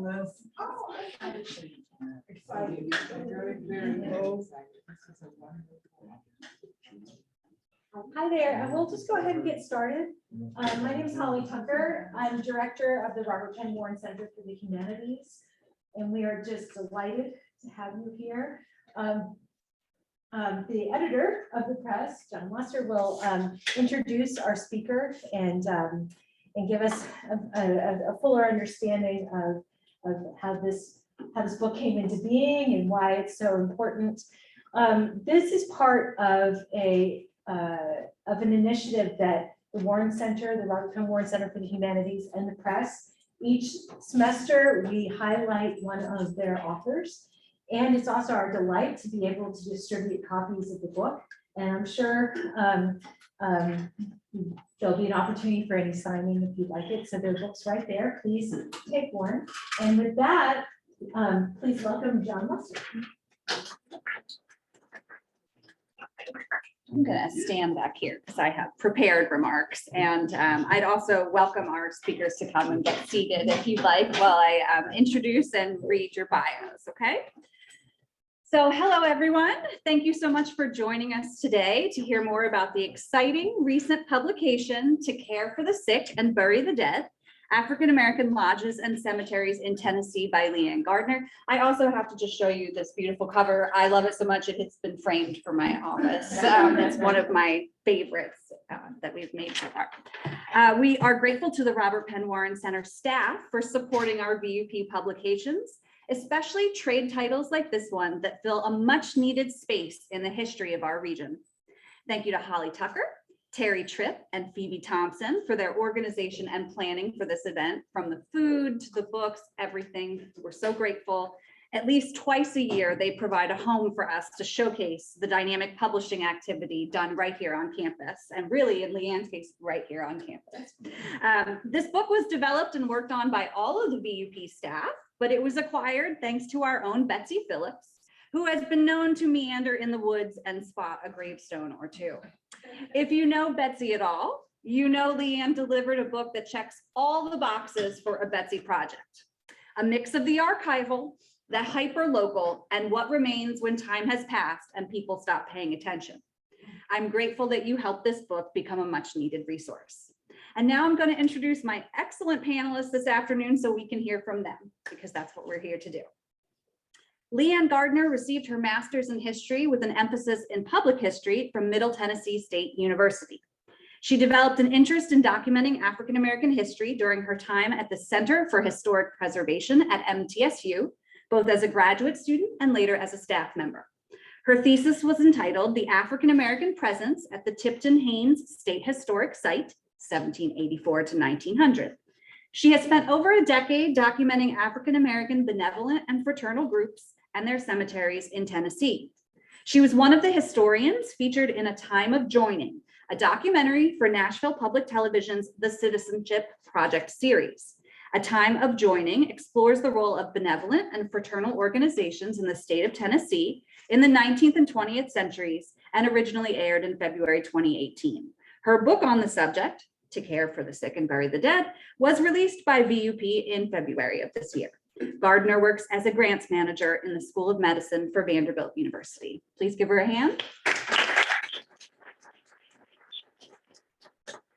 this. Oh, I'm excited. Very, very excited. Hi there, and we'll just go ahead and get started. My name is Holly Tucker. I'm director of the Robert Penn Warren Center for the Humanities, and we are just delighted to have you here. The editor of the press, John Lester, will introduce our speaker and give us a fuller understanding of how this book came into being and why it's so important. This is part of an initiative that the Warren Center, the Robert Penn Warren Center for the Humanities, and the press, each semester we highlight one of their authors. And it's also our delight to be able to distribute copies of the book. And I'm sure there'll be an opportunity for any signing if you'd like it. So there are books right there. Please take one. And with that, please welcome John Lester. I'm going to stand back here because I have prepared remarks, and I'd also welcome our speakers to come and get seated if you'd like while I introduce and read your bios, okay? So hello, everyone. Thank you so much for joining us today to hear more about the exciting recent publication, To Care for the Sick and Bury the Dead, African-American Lodges and Cemeteries in Tennessee by Leanne Gardner. I also have to just show you this beautiful cover. I love it so much it's been framed for my office. It's one of my favorites that we've made so far. We are grateful to the Robert Penn Warren Center staff for supporting our VUP publications, especially trade titles like this one that fill a much needed space in the history of our region. Thank you to Holly Tucker, Terry Tripp, and Phoebe Thompson for their organization and planning for this event, from the food to the books, everything. We're so grateful. At least twice a year, they provide a home for us to showcase the dynamic publishing activity done right here on campus, and really, in Leanne's case, right here on campus. This book was developed and worked on by all of the VUP staff, but it was acquired thanks to our own Betsy Phillips, who has been known to meander in the woods and spot a gravestone or two. If you know Betsy at all, you know Leanne delivered a book that checks all the boxes for a Betsy project. A mix of the archival, the hyper-local, and what remains when time has passed and people stop paying attention. I'm grateful that you helped this book become a much-needed resource. And now I'm going to introduce my excellent panelists this afternoon so we can hear from them, because that's what we're here to do. Leanne Gardner received her master's in history with an emphasis in public history from Middle Tennessee State University. She developed an interest in documenting African-American history during her time at the Center for Historic Preservation at MTSU, both as a graduate student and later as a staff member. Her thesis was entitled The African-American Presence at the Tipton-Haynes State Historic Site, 1784 to 1900. She has spent over a decade documenting African-American benevolent and fraternal groups and their cemeteries in Tennessee. She was one of the historians featured in A Time of Joining, a documentary for Nashville Public Television's The Citizenship Project series. A Time of Joining explores the role of benevolent and fraternal organizations in the state of Tennessee in the 19th and 20th centuries, and originally aired in February 2018. Her book on the subject, To Care for the Sick and Bury the Dead, was released by VUP in February of this year. Gardner works as a grants manager in the School of Medicine for Vanderbilt University. Please give her a hand.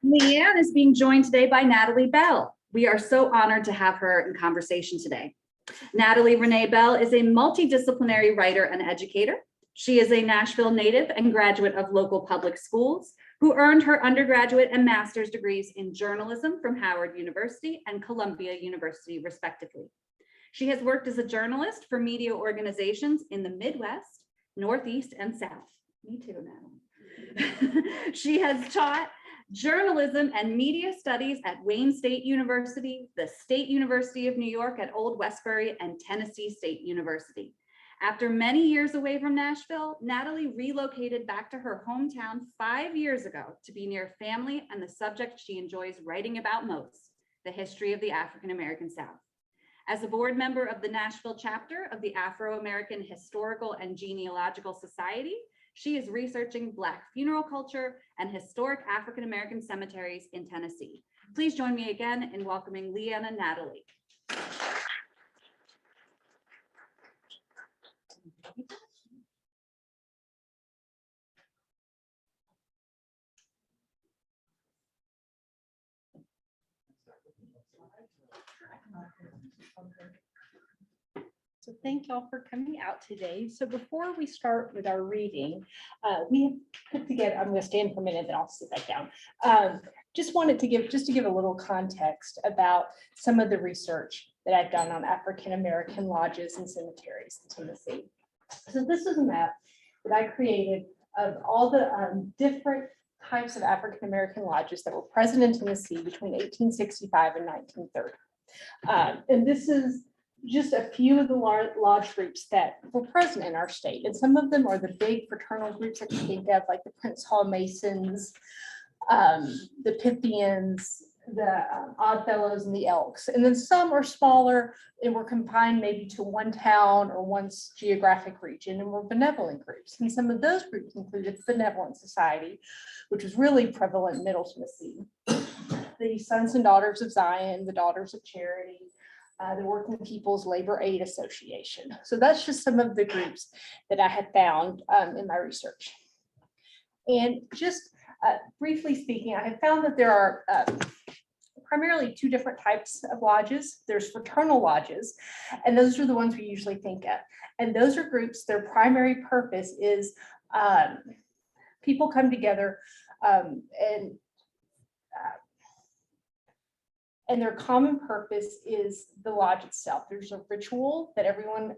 Leanne is being joined today by Natalie Bell. We are so honored to have her in conversation today. Natalie Renee Bell is a multidisciplinary writer and educator. She is a Nashville native and graduate of local public schools, who earned her undergraduate and master's degrees in journalism from Howard University and Columbia University, respectively. She has worked as a journalist for media organizations in the Midwest, Northeast, and South. Me too, Natalie. She has taught journalism and media studies at Wayne State University, the State University of New York at Old Westbury, and Tennessee State University. After many years away from Nashville, Natalie relocated back to her hometown 5 years ago to be near family and the subject she enjoys writing about most, the history of the African-American South. As a board member of the Nashville Chapter of the Afro-American Historical and Genealogical Society, she is researching Black funeral culture and historic African-American cemeteries in Tennessee. Please join me again in welcoming Leanne and Natalie. So thank y'all for coming out today. So before we start with our reading, we have put together, I'm going to stand for a minute, then I'll sit back down. Just wanted to give a little context about some of the research that I've done on African-American lodges and cemeteries in Tennessee. So this is a map that I created of all the different types of African-American lodges that were present in Tennessee between 1865 and 1930. And this is just a few of the lodge groups that were present in our state. And some of them are the big fraternal groups that you think of, like the Prince Hall Masons, the Pythians, the Oddfellows, and the Elks. And then some are smaller and were confined maybe to one town or one geographic region and were benevolent groups. And some of those groups included the Benevolent Society, which was really prevalent in Middle Tennessee, the Sons and Daughters of Zion, the Daughters of Charity, the Working People's Labor Aid Association. So that's just some of the groups that I had found in my research. And just briefly speaking, I have found that there are primarily two different types of lodges. There's fraternal lodges, and those are the ones we usually think of. And those are groups, their primary purpose is people come together and their common purpose is the lodge itself. There's a ritual that everyone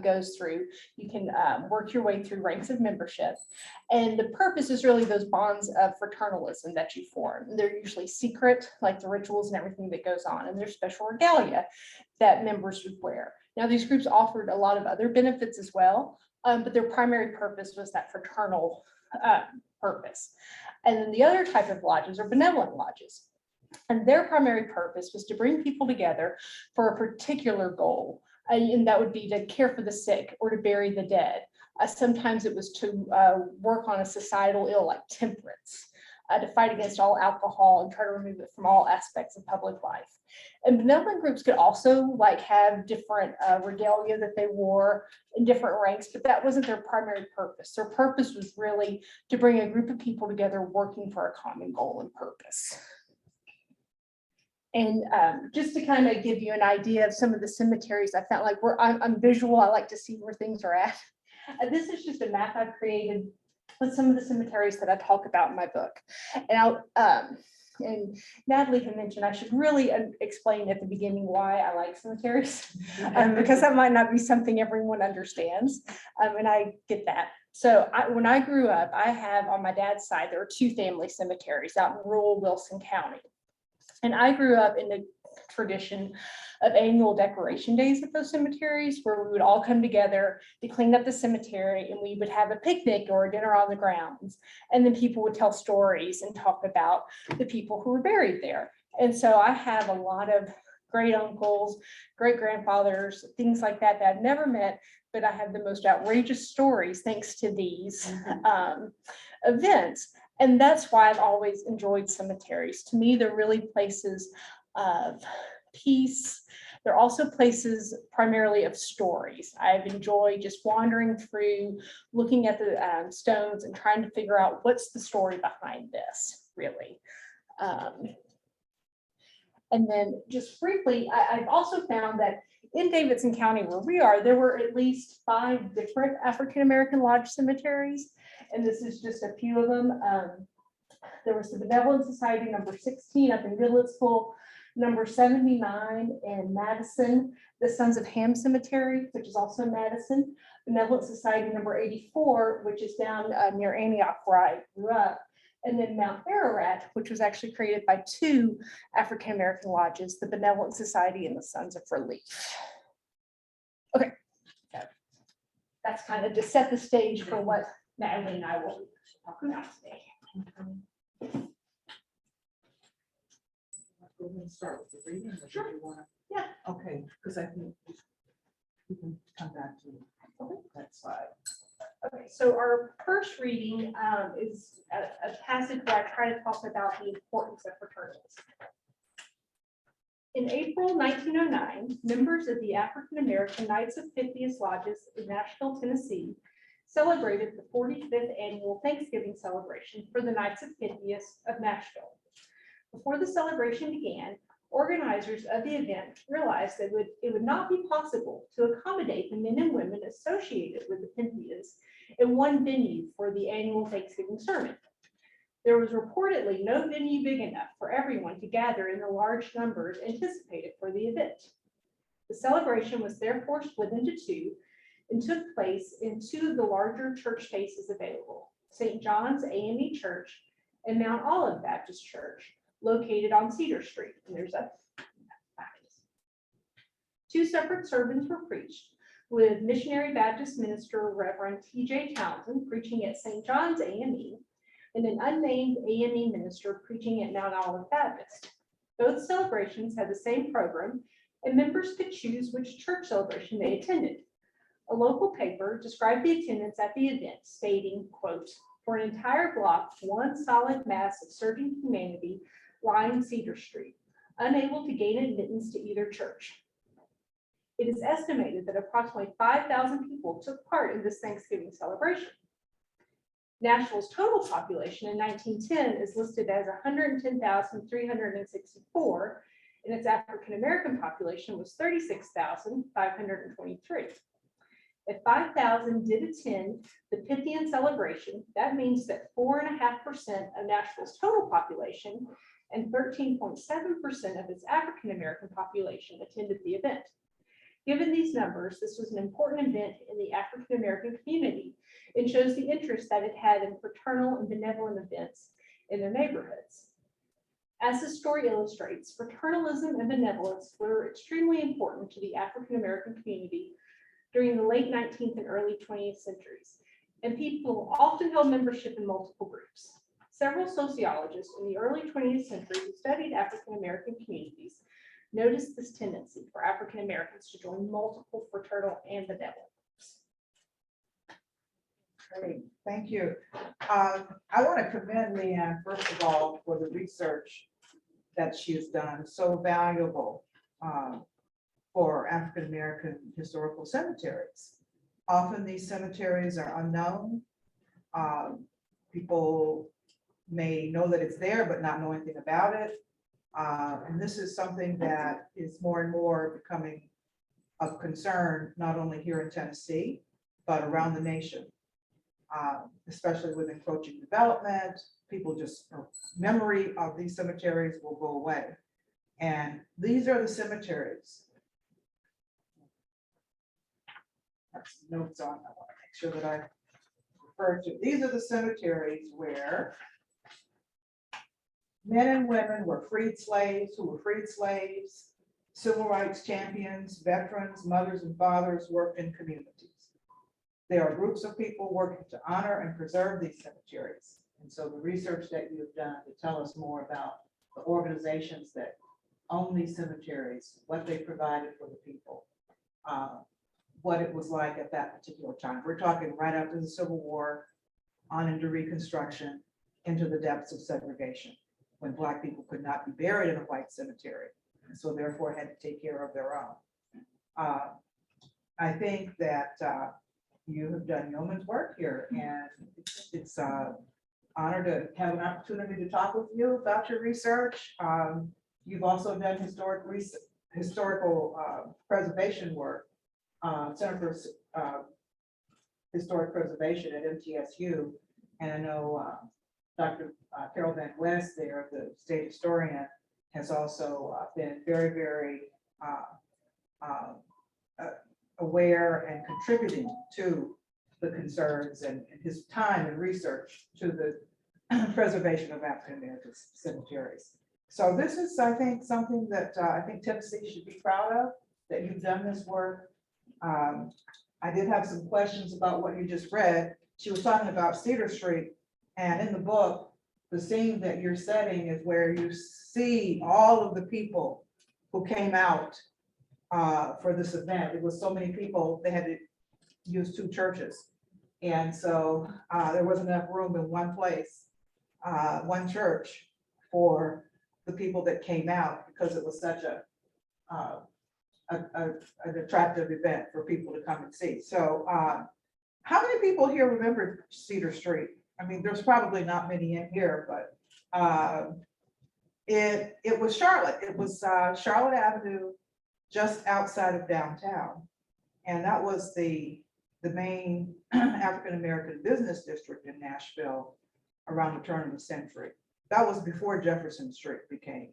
goes through. You can work your way through ranks of membership. And the purpose is really those bonds of fraternalism that you form. They're usually secret, like the rituals and everything that goes on. And there's special regalia that members would wear. Now, these groups offered a lot of other benefits as well, but their primary purpose was that fraternal purpose. And then the other type of lodges are benevolent lodges. And their primary purpose was to bring people together for a particular goal. And that would be to care for the sick or to bury the dead. Sometimes it was to work on a societal ill like temperance, to fight against all alcohol and try to remove it from all aspects of public life. And benevolent groups could also like have different regalia that they wore in different ranks, but that wasn't their primary purpose. Their purpose was really to bring a group of people together working for a common goal and purpose. And just to kind of give you an idea of some of the cemeteries, I felt like I'm visual. I like to see where things are at. This is just a map I've created with some of the cemeteries that I talk about in my book. And Natalie had mentioned I should really explain at the beginning why I like cemeteries, because that might not be something everyone understands. And I get that. So when I grew up, I have on my dad's side, there are two family cemeteries out in rural Wilson County. And I grew up in the tradition of annual decoration days at those cemeteries where we would all come together to clean up the cemetery and we would have a picnic or a dinner on the grounds. And then people would tell stories and talk about the people who were buried there. And so I have a lot of great uncles, great grandfathers, things like that that I've never met, but I have the most outrageous stories thanks to these events. And that's why I've always enjoyed cemeteries. To me, they're really places of peace. They're also places primarily of stories. I've enjoyed just wandering through, looking at the stones and trying to figure out what's the story behind this, really. And then just briefly, I've also found that in Davidson County, where we are, there were at least 5 different African-American lodge cemeteries. And this is just a few of them. There was the Benevolent Society number 16 up in Goodlettsville, number 79 in Madison, the Sons of Ham Cemetery, which is also in Madison, Benevolent Society number 84, which is down near Antioch, where I grew up, and then Mount Ararat, which was actually created by 2 African-American lodges, the Benevolent Society and the Sons of Relief. Okay, so that's kind of to set the stage for what Natalie and I will talk about today. We're going to start with the reading. Or Sure. do you wanna- Yeah. Okay, because I think we can come back to that slide. Okay, so our first reading is a passage where I try to talk about the importance of fraternities. In April 1909, members of the African-American Knights of Pythias Lodges in Nashville, Tennessee, celebrated the 45th annual Thanksgiving celebration for the Knights of Pythias of Nashville. Before the celebration began, Organizers of the event realized that it would not be possible to accommodate the men and women associated with the Pythians in one venue for the annual Thanksgiving sermon. There was reportedly no venue big enough for everyone to gather in the large numbers anticipated for the event. The celebration was therefore split into two and took place in two of the larger church spaces available, St. John's AME Church and Mount Olive Baptist Church, located on Cedar Street. And there's a two separate sermons were preached, with missionary Baptist minister Reverend T.J. Townsend preaching at St. John's AME and an unnamed AME minister preaching at Mount Olive Baptist. Both celebrations had the same program, and members could choose which church celebration they attended. A local paper described the attendance at the event, stating, quote, "For an entire block, one solid mass of surging humanity lined Cedar Street, unable to gain admittance to either church." It is estimated that approximately 5,000 people took part in this Thanksgiving celebration. Nashville's total population in 1910 is listed as 110,364, and its African-American population was 36,523. If 5,000 did attend the Pythian celebration, that means that 4.5% of Nashville's total population and 13.7% of its African-American population attended the event. Given these numbers, this was an important event in the African-American community and shows the interest that it had in fraternal and benevolent events in their neighborhoods. As the story illustrates, fraternalism and benevolence were extremely important to the African-American community during the late 19th and early 20th centuries, and people often held membership in multiple groups. Several sociologists in the early 20th century who studied African-American communities noticed this tendency for African Americans to join multiple fraternal and benevolent groups. Great, thank you. I want to commend Leanne, first of all, for the research that she has done, so valuable for African American historical cemeteries. Often these cemeteries are unknown. People may know that it's there, but not know anything about it. And this is something that is more and more becoming of concern, not only here in Tennessee, but around the nation, especially with encroaching development. People just, memory of these cemeteries will go away. And these are the cemeteries. That's notes on, I want to make sure that I refer to. These are the cemeteries where men and women were freed slaves, who were freed slaves, civil rights champions, veterans, mothers and fathers worked in communities. There are groups of people working to honor and preserve these cemeteries. And so the research that you have done to tell us more about the organizations that own these cemeteries, what they provided for the people, what it was like at that particular time. We're talking right after the Civil War, on into Reconstruction, into the depths of segregation, when Black people could not be buried in a white cemetery, and so therefore had to take care of their own. I think that you have done yeoman's work here, and it's honor to have an opportunity to talk with you about your research. You've also done historical preservation work, Center for Historic Preservation at MTSU, and I know Dr. Carol Van West there, the state historian, has also been very, very aware and contributing to the concerns and his time and research to the preservation of African American cemeteries. So this is, I think, something that I think Tennessee should be proud of, that you've done this work. I did have some questions about what you just read. She was talking about Cedar Street, and in the book, the scene that you're setting is where you see all of the people who came out for this event. It was so many people, they had to use two churches. And so there wasn't enough room in one place, one church, for the people that came out, because it was such an attractive event for people to come and see. So how many people here remember Cedar Street? I mean, there's probably not many in here, but It was Charlotte. It was Charlotte Avenue, just outside of downtown. And that was the main African-American business district in Nashville around the turn of the century. That was before Jefferson Street became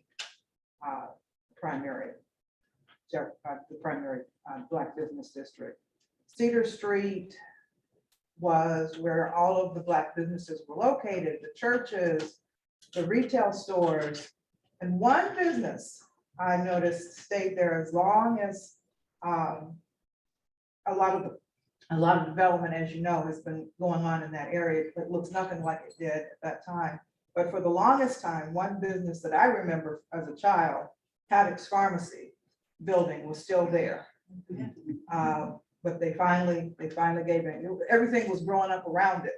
primary, the primary Black business district. Cedar Street was where all of the Black businesses were located, the churches, the retail stores. And one business I noticed stayed there as long as a lot of development, as you know, has been going on in that area. It looks nothing like it did at that time. But for the longest time, one business that I remember as a child, Haddock's Pharmacy building, was still there. But they finally gave in. Everything was growing up around it.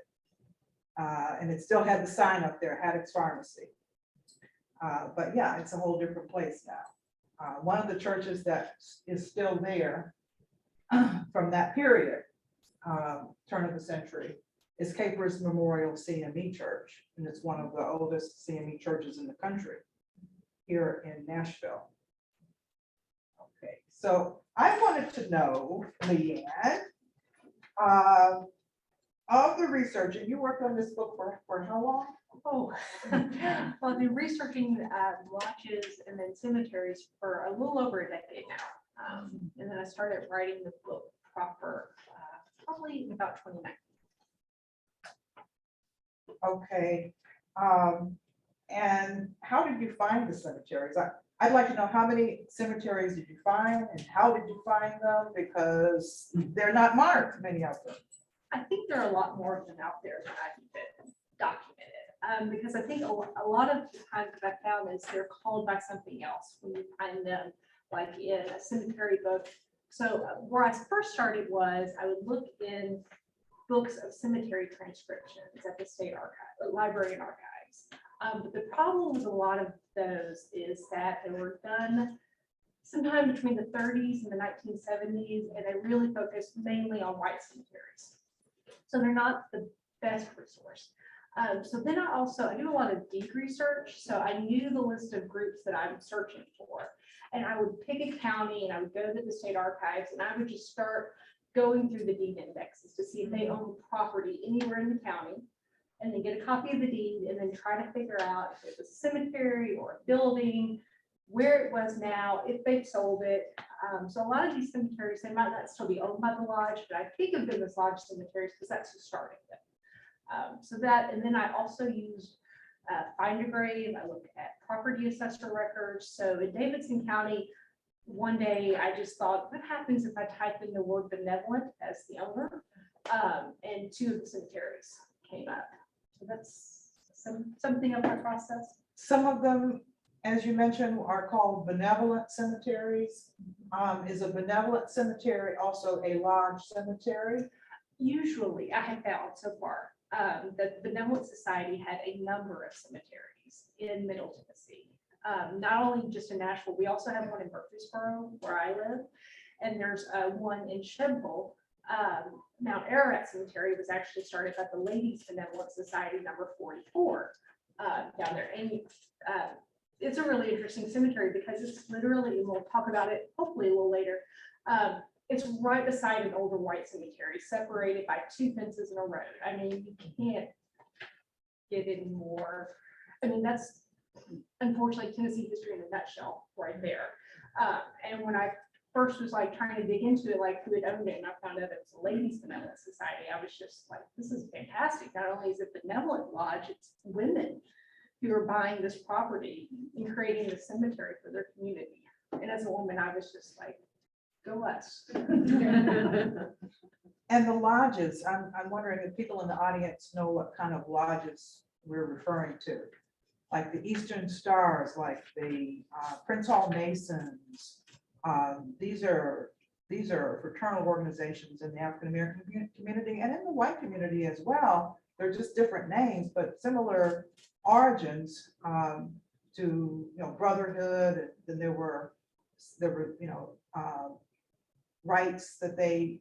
And it still had the sign up there, Haddock's Pharmacy. But yeah, it's a whole different place now. One of the churches that is still there from that period, turn of the century, is Capers Memorial CME Church. And it's one of the oldest CME churches in the country here in Nashville. Okay, so I wanted to know, Leanne, of the research, and you worked on this book for how long? Oh, well, I've been researching lodges and then cemeteries for a little over a decade now. And then I started writing the book proper, probably in about 29. Okay, and how did you find the cemeteries? I'd like to know, how many cemeteries did you find and how did you find them? Because they're not marked, many of them. I think there are a lot more of them out there than I've been documented. Because I think a lot of the times that I found is they're called by something else when you find them, like in a cemetery book. So where I first started was I would look in books of cemetery transcriptions at the state archive, library and archives. But the problem with a lot of those is that they were done sometime between the 30s and the 1970s, and they really focused mainly on white cemeteries. So they're not the best resource. So then I do a lot of deed research. So I knew the list of groups that I'm searching for. And I would pick a county and I would go to the state archives and I would just start going through the deed indexes to see if they own property anywhere in the county, and then get a copy of the deed and then try to figure out if it was a cemetery or a building, where it was now, if they've sold it. So a lot of these cemeteries, they might not still be owned by the lodge, but I think of them as lodge cemeteries because that's who started them. So that, and then I also used Find a Grave. I looked at property assessor records. So in Davidson County, one day I just thought, what happens if I type in the word benevolent as the owner? And two of the cemeteries came up. So that's something of my process. Some of them, as you mentioned, are called benevolent cemeteries. Is a benevolent cemetery also a lodge cemetery? Usually, I have found so far that the Benevolent Society had a number of cemeteries in Middle Tennessee. Not only just in Nashville, we also have one in Murfreesboro, where I live, and there's one in Shebville. Mount Ararat Cemetery was actually started by the Ladies Benevolent Society number 44 down there. And it's a really interesting cemetery because it's literally, and we'll talk about it hopefully a little later, it's right beside an older white cemetery, separated by 2 fences and a road. I mean, you can't get any more. I mean, that's unfortunately Tennessee history in a nutshell right there. And when I first was like trying to dig into it, like who had owned it, and I found out it was a Ladies Benevolent Society, I was just like, this is fantastic. Not only is it Benevolent Lodge, it's women who are buying this property and creating the cemetery for their community. And as a woman, I was just like, go us. And the lodges, I'm wondering if people in the audience know what kind of lodges we're referring to. Like the Eastern Stars, like the Prince Hall Masons. These are fraternal organizations in the African-American community and in the white community as well. They're just different names, but similar origins to, brotherhood. And then there were rights that they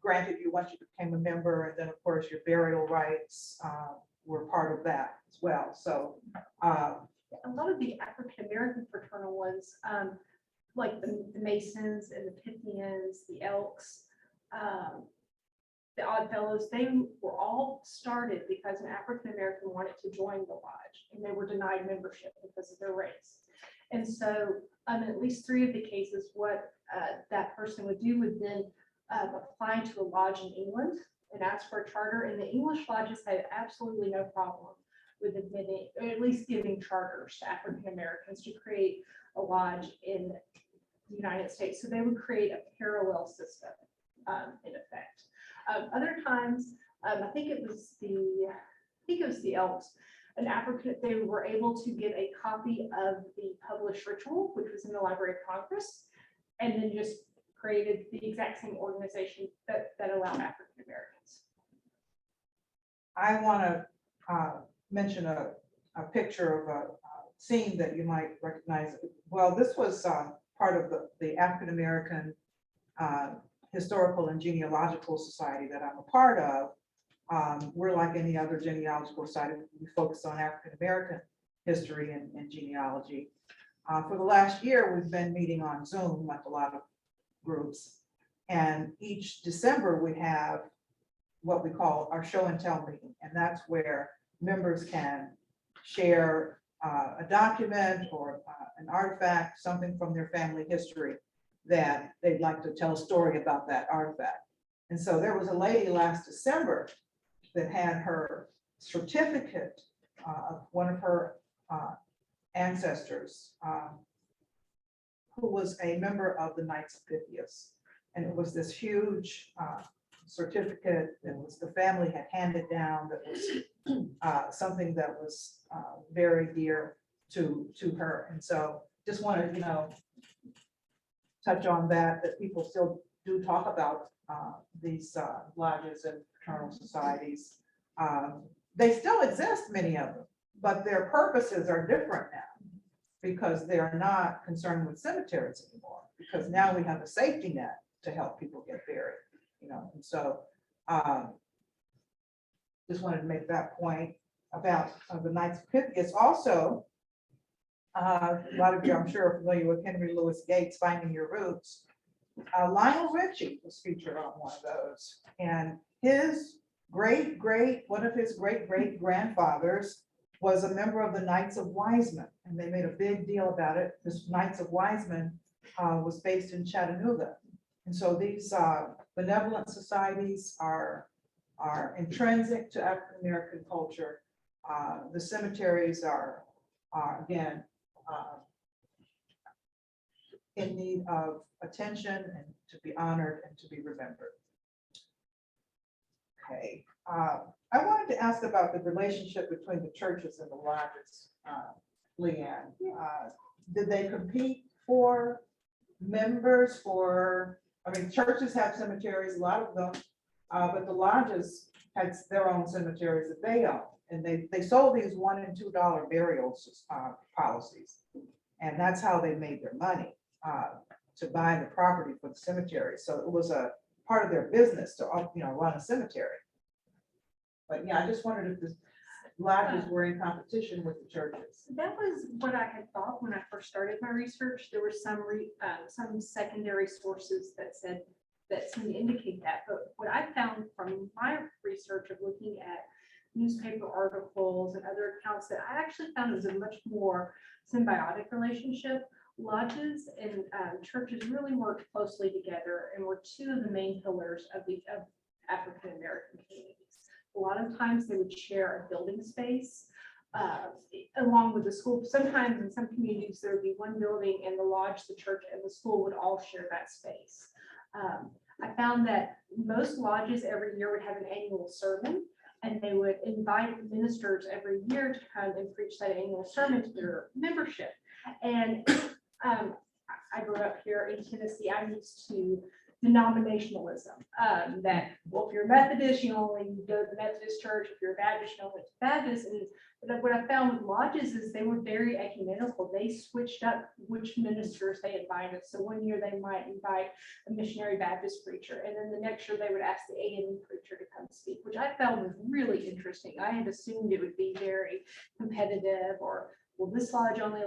granted you once you became a member, and then of course your burial rights were part of that as well. So A lot of the African-American fraternal ones, like the Masons and the Pythians, the Elks, the Oddfellows, they were all started because an African-American wanted to join the lodge and they were denied membership because of their race. And so in at least 3 of the cases, what that person would do would then apply to a lodge in England and ask for a charter. And the English lodges had absolutely no problem with admitting, or at least giving charters to African-Americans to create a lodge in the United States. So they would create a parallel system in effect. Other times, I think it was the Elks, an African, they were able to get a copy of the published ritual, which was in the Library of Congress, and then just created the exact same organization that allowed African Americans. I want to mention a picture of a scene that you might recognize. Well, this was part of the African American Historical and Genealogical Society that I'm a part of. We're like any other genealogical society. We focus on African American history and genealogy. For the last year, we've been meeting on Zoom, like a lot of groups. And each December, we have what we call our show and tell meeting. And that's where members can share a document or an artifact, something from their family history that they'd like to tell a story about that artifact. And so there was a lady last December that had her certificate of one of her ancestors who was a member of the Knights of Pythias. And it was this huge certificate that was the family had handed down, that was something that was very dear to her. And so just wanted to, touch on that people still do talk about these lodges and fraternal societies. They still exist, many of them, but their purposes are different now because they are not concerned with cemeteries anymore, because now we have a safety net to help people get buried, and so just wanted to make that point about the Knights of Pythias. Also, a lot of you, I'm sure, are familiar with Henry Louis Gates' Finding Your Roots. Lionel Richie was featured on one of those, and his one of his great grandfathers was a member of the Knights of Wiseman, and they made a big deal about it. This Knights of Wiseman was based in Chattanooga, and so these benevolent societies are intrinsic to African American culture. The cemeteries are again in need of attention and to be honored and to be remembered. Okay, I wanted to ask about the relationship between the churches and the lodges, Leanne. Did they compete for members churches have cemeteries, a lot of them, but the lodges had their own cemeteries that they own. And they sold these $1 and $2 burial policies. And that's how they made their money, to buy the property for the cemetery. So it was a part of their business to run a cemetery. But yeah, I just wondered if the lodges were in competition with the churches. That was what I had thought when I first started my research. There were some secondary sources that seemed to indicate that. But what I found from my research of looking at newspaper articles and other accounts, that I actually found it was a much more symbiotic relationship. Lodges and churches really worked closely together and were 2 of the main pillars of African American communities. A lot of times they would share a building space along with the school. Sometimes in some communities there would be one building, and the lodge, the church, and the school would all share that space. I found that most lodges every year would have an annual sermon, and they would invite ministers every year to come and preach that annual sermon to their membership. And I grew up here in Tennessee. I'm used to denominationalism, that, well, if you're Methodist, you only go to the Methodist church, if you're Baptist, you only go to Baptist, and what I found with lodges is they were very ecumenical. They switched up which ministers they invited. So one year they might invite a missionary Baptist preacher, and then the next year they would ask the AME preacher to come speak, which I found was really interesting. I had assumed it would be very competitive, or, well, this lodge only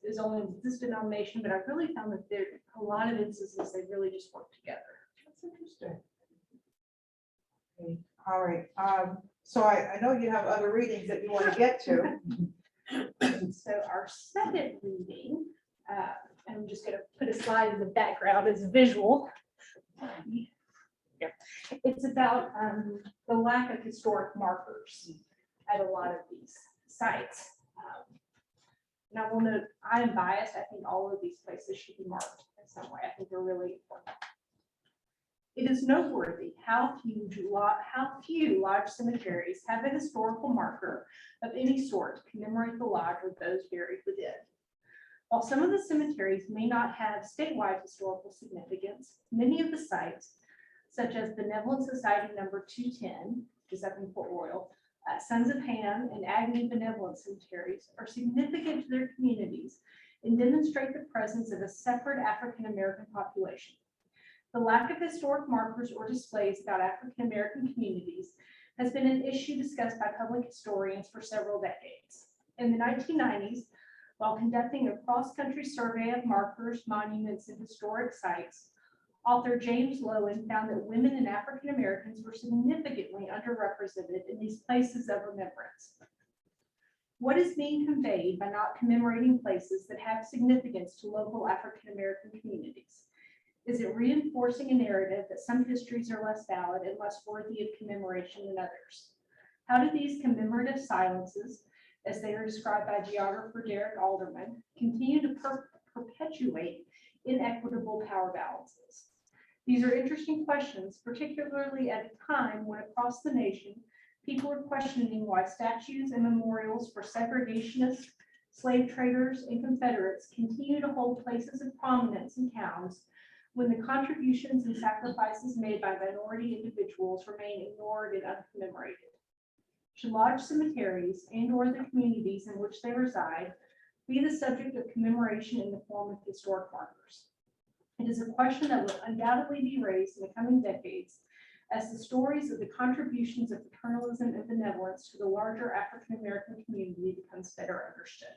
is only this denomination, but I really found that there a lot of instances they really just work together. That's interesting. Okay, all right, so I know you have other readings that you want to get to. So our second reading, I'm just going to put a slide in the background as a visual. It's about the lack of historic markers at a lot of these sites. And I will note, I'm biased. I think all of these places should be marked in some way. I think they're really important. It is noteworthy how few lodge cemeteries have a historical marker of any sort to commemorate the lodge or those buried within. While some of the cemeteries may not have statewide historical significance, many of the sites, such as Benevolent Society number 210, which is up in Port Royal, Sons of Ham and Agnew Benevolent Cemeteries, are significant to their communities and demonstrate the presence of a separate African-American population. The lack of historic markers or displays about African-American communities has been an issue discussed by public historians for several decades. In the 1990s, while conducting a cross-country survey of markers, monuments, and historic sites, author James Lowen found that women and African Americans were significantly underrepresented in these places of remembrance. What is being conveyed by not commemorating places that have significance to local African American communities? Is it reinforcing a narrative that some histories are less valid and less worthy of commemoration than others? How do these commemorative silences, as they are described by geographer Derek Alderman, continue to perpetuate inequitable power balances? These are interesting questions, particularly at a time when across the nation, people are questioning why statues and memorials for segregationists, slave traders, and Confederates continue to hold places of prominence in towns when the contributions and sacrifices made by minority individuals remain ignored and uncommemorated. Should lodge cemeteries and/or the communities in which they reside be the subject of commemoration in the form of historic markers? It is a question that will undoubtedly be raised in the coming decades as the stories of the contributions of fraternalism and benevolence to the larger African American community becomes better understood.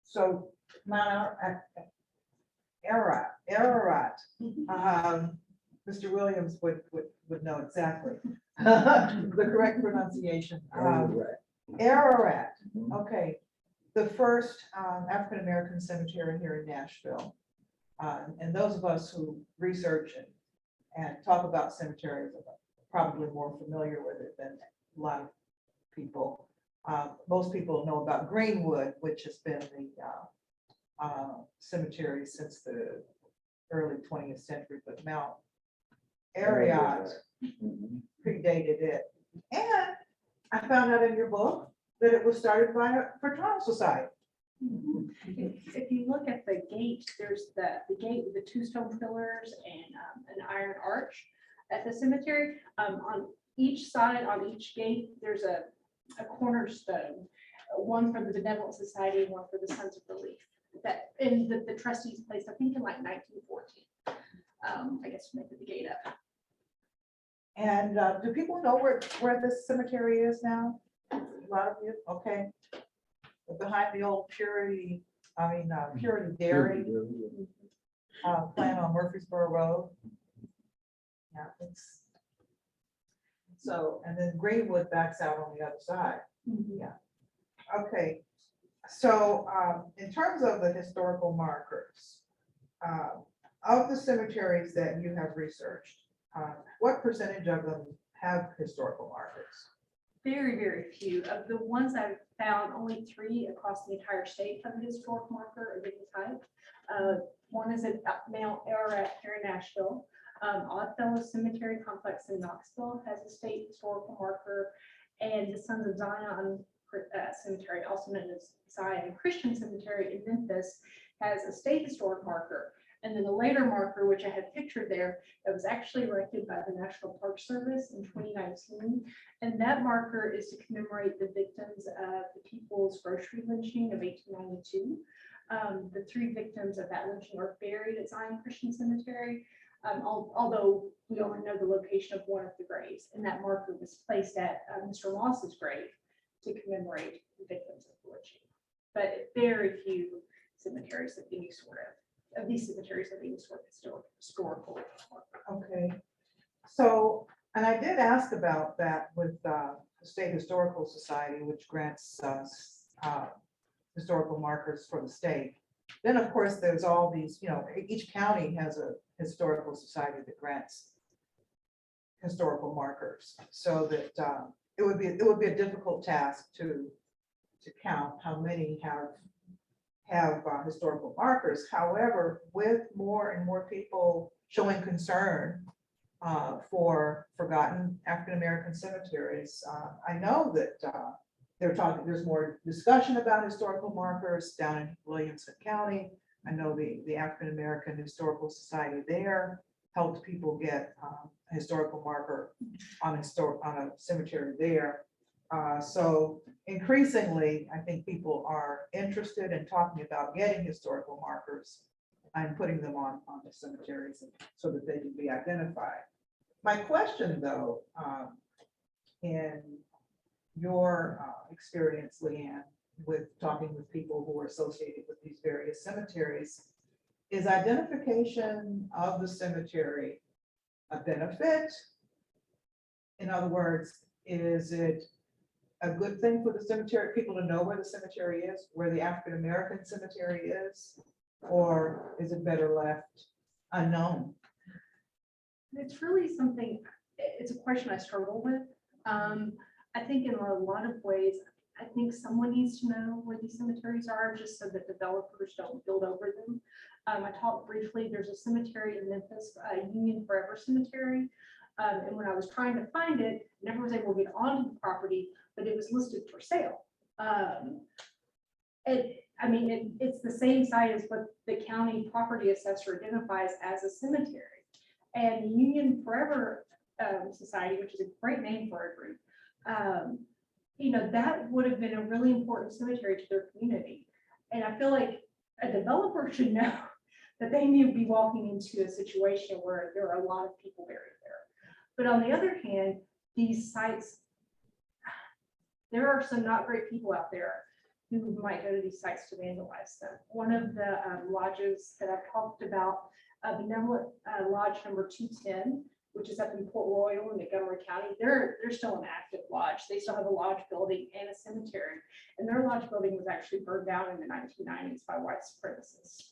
So, Ararat, Mr. Williams would know exactly the correct pronunciation. Ararat, okay. The first African-American cemetery here in Nashville. And those of us who research and talk about cemeteries are probably more familiar with it than a lot of people. Most people know about Greenwood, which has been the cemetery since the early 20th century, but Mount Ararat predated it. And I found out in your book that it was started by a fraternal society. If you look at the gate, there's the gate with the 2 stone pillars and an iron arch at the cemetery. On each side, on each gate, there's a cornerstone, one for the Benevolent Society and one for the Sons of Relief. That in the trustees placed, I think, in like 1914. I guess when they put the gate up. And do people know where this cemetery is now? A lot of you, okay. Behind the old Purity Dairy plant on Murfreesboro Road. Yeah, it's so, and then Greenwood backs out on the other side. Yeah. Okay. So in terms of the historical markers, of the cemeteries that you have researched, what percentage of them have historical markers? Very, very few. Of the ones I've found, only 3 across the entire state have a historic marker of any type. One is at Mount Ararat here in Nashville. Oddfellow Cemetery Complex in Knoxville has a state historical marker, and the Sons of Zion Cemetery, also known as Zion Christian Cemetery in Memphis, has a state historic marker. And then the later marker, which I had pictured there, that was actually erected by the National Park Service in 2019. And that marker is to commemorate the victims of the People's Grocery lynching of 1892. The 3 victims of that lynching are buried at Zion Christian Cemetery, although we only know the location of one of the graves. And that marker was placed at Mr. Moss's grave to commemorate the victims of the lynching. But very few cemeteries have any sort of these cemeteries have any sort of historical marker. Okay, so, and I did ask about that with the State Historical Society, which grants historical markers for the state. Then, of course, there's all these, each county has a historical society that grants historical markers, so that it would be a difficult task to count how many have historical markers. However, with more and more people showing concern for forgotten African-American cemeteries, I know that there's more discussion about historical markers down in Williamson County. I know the African-American Historical Society there helped people get a historical marker on a cemetery there. So increasingly, I think people are interested in talking about getting historical markers and putting them on the cemeteries so that they can be identified. My question, though, in your experience, Leanne, with talking with people who are associated with these various cemeteries, is identification of the cemetery a benefit? In other words, is it a good thing for the cemetery, people to know where the cemetery is, where the African-American cemetery is, or is it better left unknown? It's really something, it's a question I struggle with. I think in a lot of ways, I think someone needs to know where these cemeteries are, just so that developers don't build over them. I talked briefly, there's a cemetery in Memphis, Union Forever Cemetery. And when I was trying to find it, never was able to get onto the property, but it was listed for sale. It's the same site as what the county property assessor identifies as a cemetery. And Union Forever Society, which is a great name for a group, that would have been a really important cemetery to their community. And I feel like a developer should know that they need to be walking into a situation where there are a lot of people buried there. But on the other hand, these sites, there are some not great people out there who might go to these sites to vandalize them. One of the lodges that I've talked about, Benevolent Lodge number 210, which is up in Port Royal in Montgomery County, they're still an active lodge. They still have a lodge building and a cemetery. And their lodge building was actually burned down in the 1990s by white supremacists.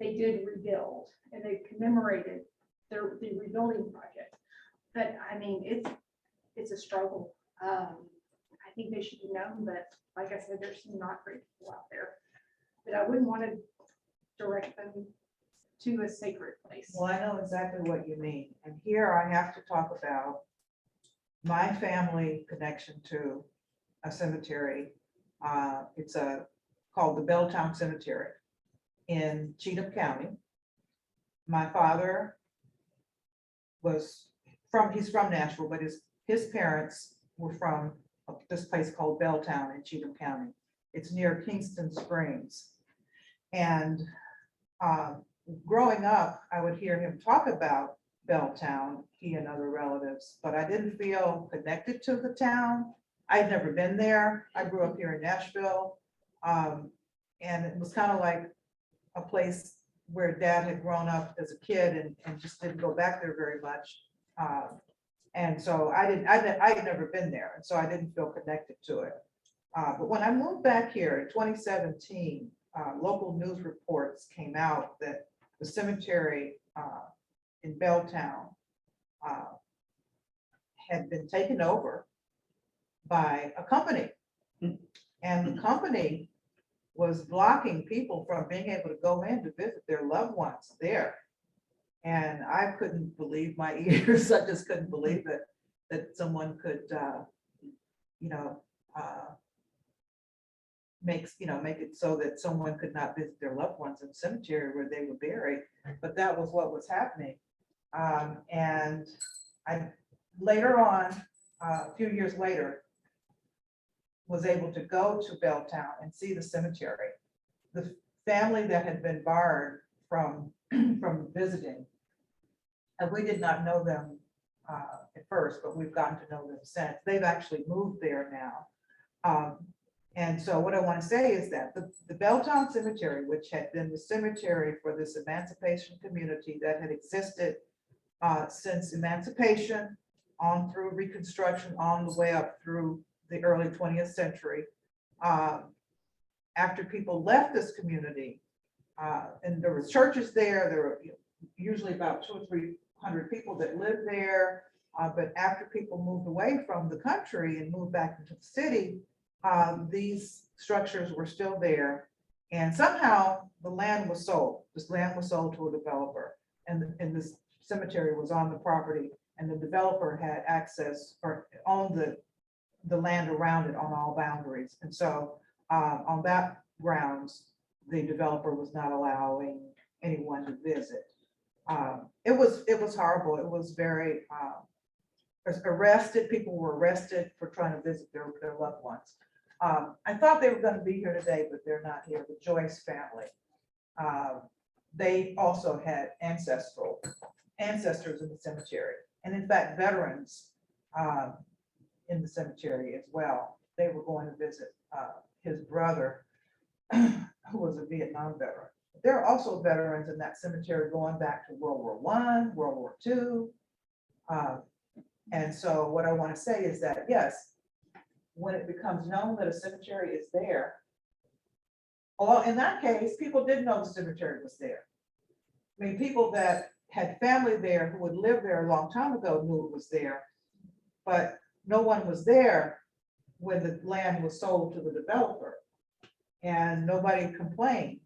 They did rebuild and they commemorated the rebuilding project. But I mean, it's a struggle. I think they should be known, but like I said, there's some not great people out there. But I wouldn't want to direct them to a sacred place. Well, I know exactly what you mean. And here I have to talk about my family connection to a cemetery. It's called the Belltown Cemetery in Cheatham County. My father he's from Nashville, but his parents were from this place called Belltown in Cheatham County. It's near Kingston Springs. And growing up, I would hear him talk about Belltown, he and other relatives, but I didn't feel connected to the town. I'd never been there. I grew up here in Nashville. And it was kind of like a place where Dad had grown up as a kid and just didn't go back there very much. And so I had never been there, and so I didn't feel connected to it. But when I moved back here in 2017, local news reports came out that the cemetery in Belltown had been taken over by a company. And the company was blocking people from being able to go in to visit their loved ones there. And I couldn't believe my ears. I just couldn't believe that someone could, make it so that someone could not visit their loved ones in the cemetery where they were buried, but that was what was happening. And I later on, a few years later, was able to go to Belltown and see the cemetery. The family that had been barred from visiting, and we did not know them at first, but we've gotten to know them since. They've actually moved there now. And so what I want to say is that the Belltown Cemetery, which had been the cemetery for this emancipation community that had existed since emancipation on through Reconstruction, on the way up through the early 20th century. After people left this community, and there were churches there were usually about 200 or 300 people that lived there. But after people moved away from the country and moved back into the city, these structures were still there. And somehow the land was sold. This land was sold to a developer, and this cemetery was on the property, and the developer had access or owned the land around it on all boundaries. And so on that grounds, the developer was not allowing anyone to visit. It was horrible. It was very arrested. People were arrested for trying to visit their loved ones. I thought they were going to be here today, but they're not here. The Joyce family. They also had ancestors in the cemetery, and in fact, veterans in the cemetery as well. They were going to visit his brother, who was a Vietnam veteran. There are also veterans in that cemetery going back to World War I, World War II. And so what I want to say is that, yes, when it becomes known that a cemetery is there, well, in that case, people didn't know the cemetery was there. I mean, people that had family there who had lived there a long time ago knew it was there, but no one was there when the land was sold to the developer, and nobody complained.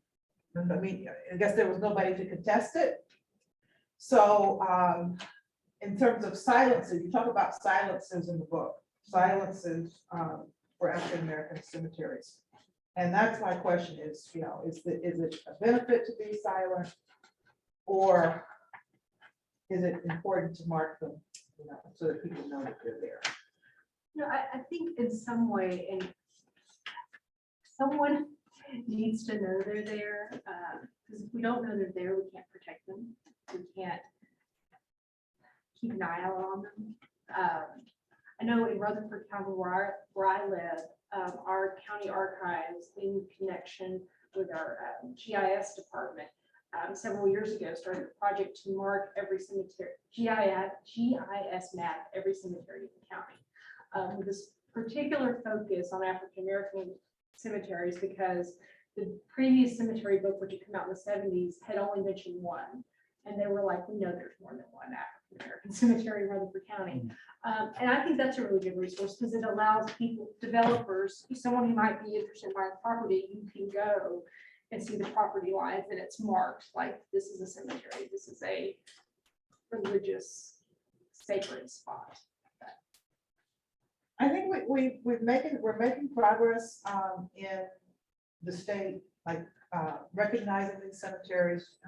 I mean, I guess there was nobody to contest it. So in terms of silences, you talk about silences in the book, silences for African-American cemeteries. And that's my question is, is it a benefit to be silent, or is it important to mark them, so that people know that they're there? I think in some way, and someone needs to know they're there, because if we don't know they're there, we can't protect them. We can't keep an eye out on them. I know in Rutherford County, where I live, our county archives, in connection with our GIS department, several years ago, started a project to mark every cemetery, GIS map every cemetery in the county. With this particular focus on African-American cemeteries, because the previous cemetery book, which had come out in the 70s, had only mentioned one. And they were like, we know there's more than one African-American cemetery in Rutherford County. And I think that's a really good resource, because it allows people, developers, someone who might be interested in buying property, you can go and see the property lines, and it's marked like this is a cemetery, this is a religious sacred spot. I think we're making progress in the state, like recognizing these cemeteries,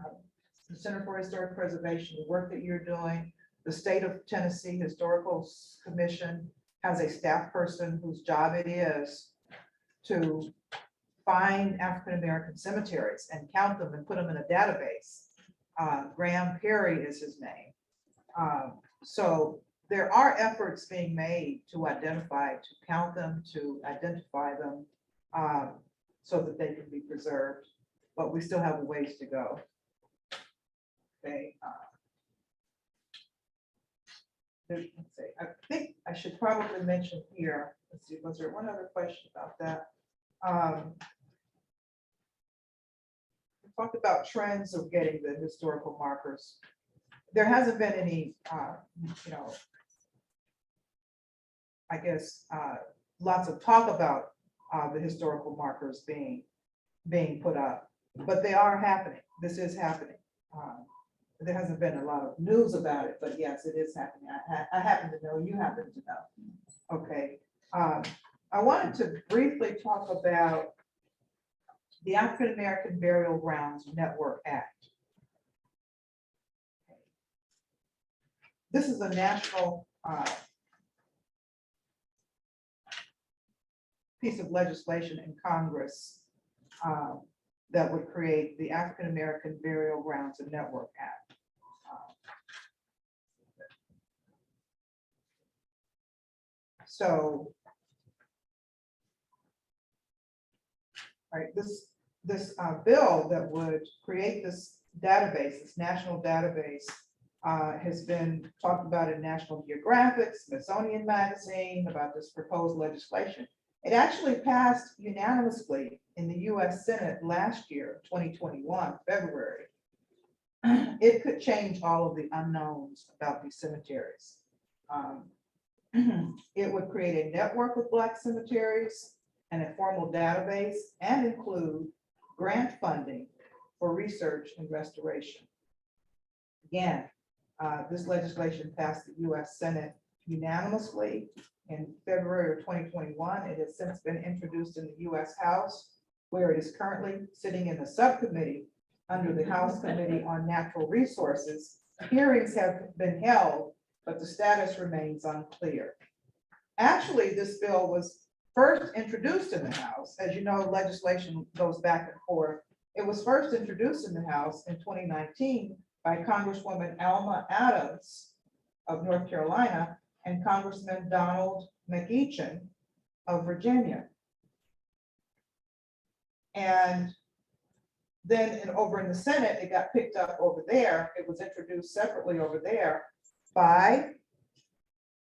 the Center for Historic Preservation, the work that you're doing. The state of Tennessee Historical Commission has a staff person whose job it is to find African-American cemeteries and count them and put them in a database. Graham Perry is his name. So there are efforts being made to identify, to count them, to identify them, so that they can be preserved, but we still have a ways to go. Okay. Let's see. I think I should probably mention here, let's see, was there one other question about that? We talked about trends of getting the historical markers. There hasn't been any, I guess, lots of talk about the historical markers being put up, but they are happening. This is happening. There hasn't been a lot of news about it, but yes, it is happening. I happen to know, you happen to know. Okay. I wanted to briefly talk about the African American Burial Grounds Network Act. This is a national piece of legislation in Congress that would create the African American Burial Grounds and Network Act. So, right, this bill that would create this database, this national database, has been talked about in National Geographic, Smithsonian Magazine, about this proposed legislation. It actually passed unanimously in the US Senate last year, 2021, February. It could change all of the unknowns about these cemeteries. It would create a network of Black cemeteries and a formal database, and include grant funding for research and restoration. Again, this legislation passed the US Senate unanimously in February of 2021. It has since been introduced in the US House, where it is currently sitting in the subcommittee under the House Committee on Natural Resources. Hearings have been held, but the status remains unclear. Actually, this bill was first introduced in the House. As you know, legislation goes back and forth. It was first introduced in the House in 2019 by Congresswoman Alma Adams of North Carolina and Congressman Donald McEachin of Virginia. And then over in the Senate, it got picked up over there. It was introduced separately over there by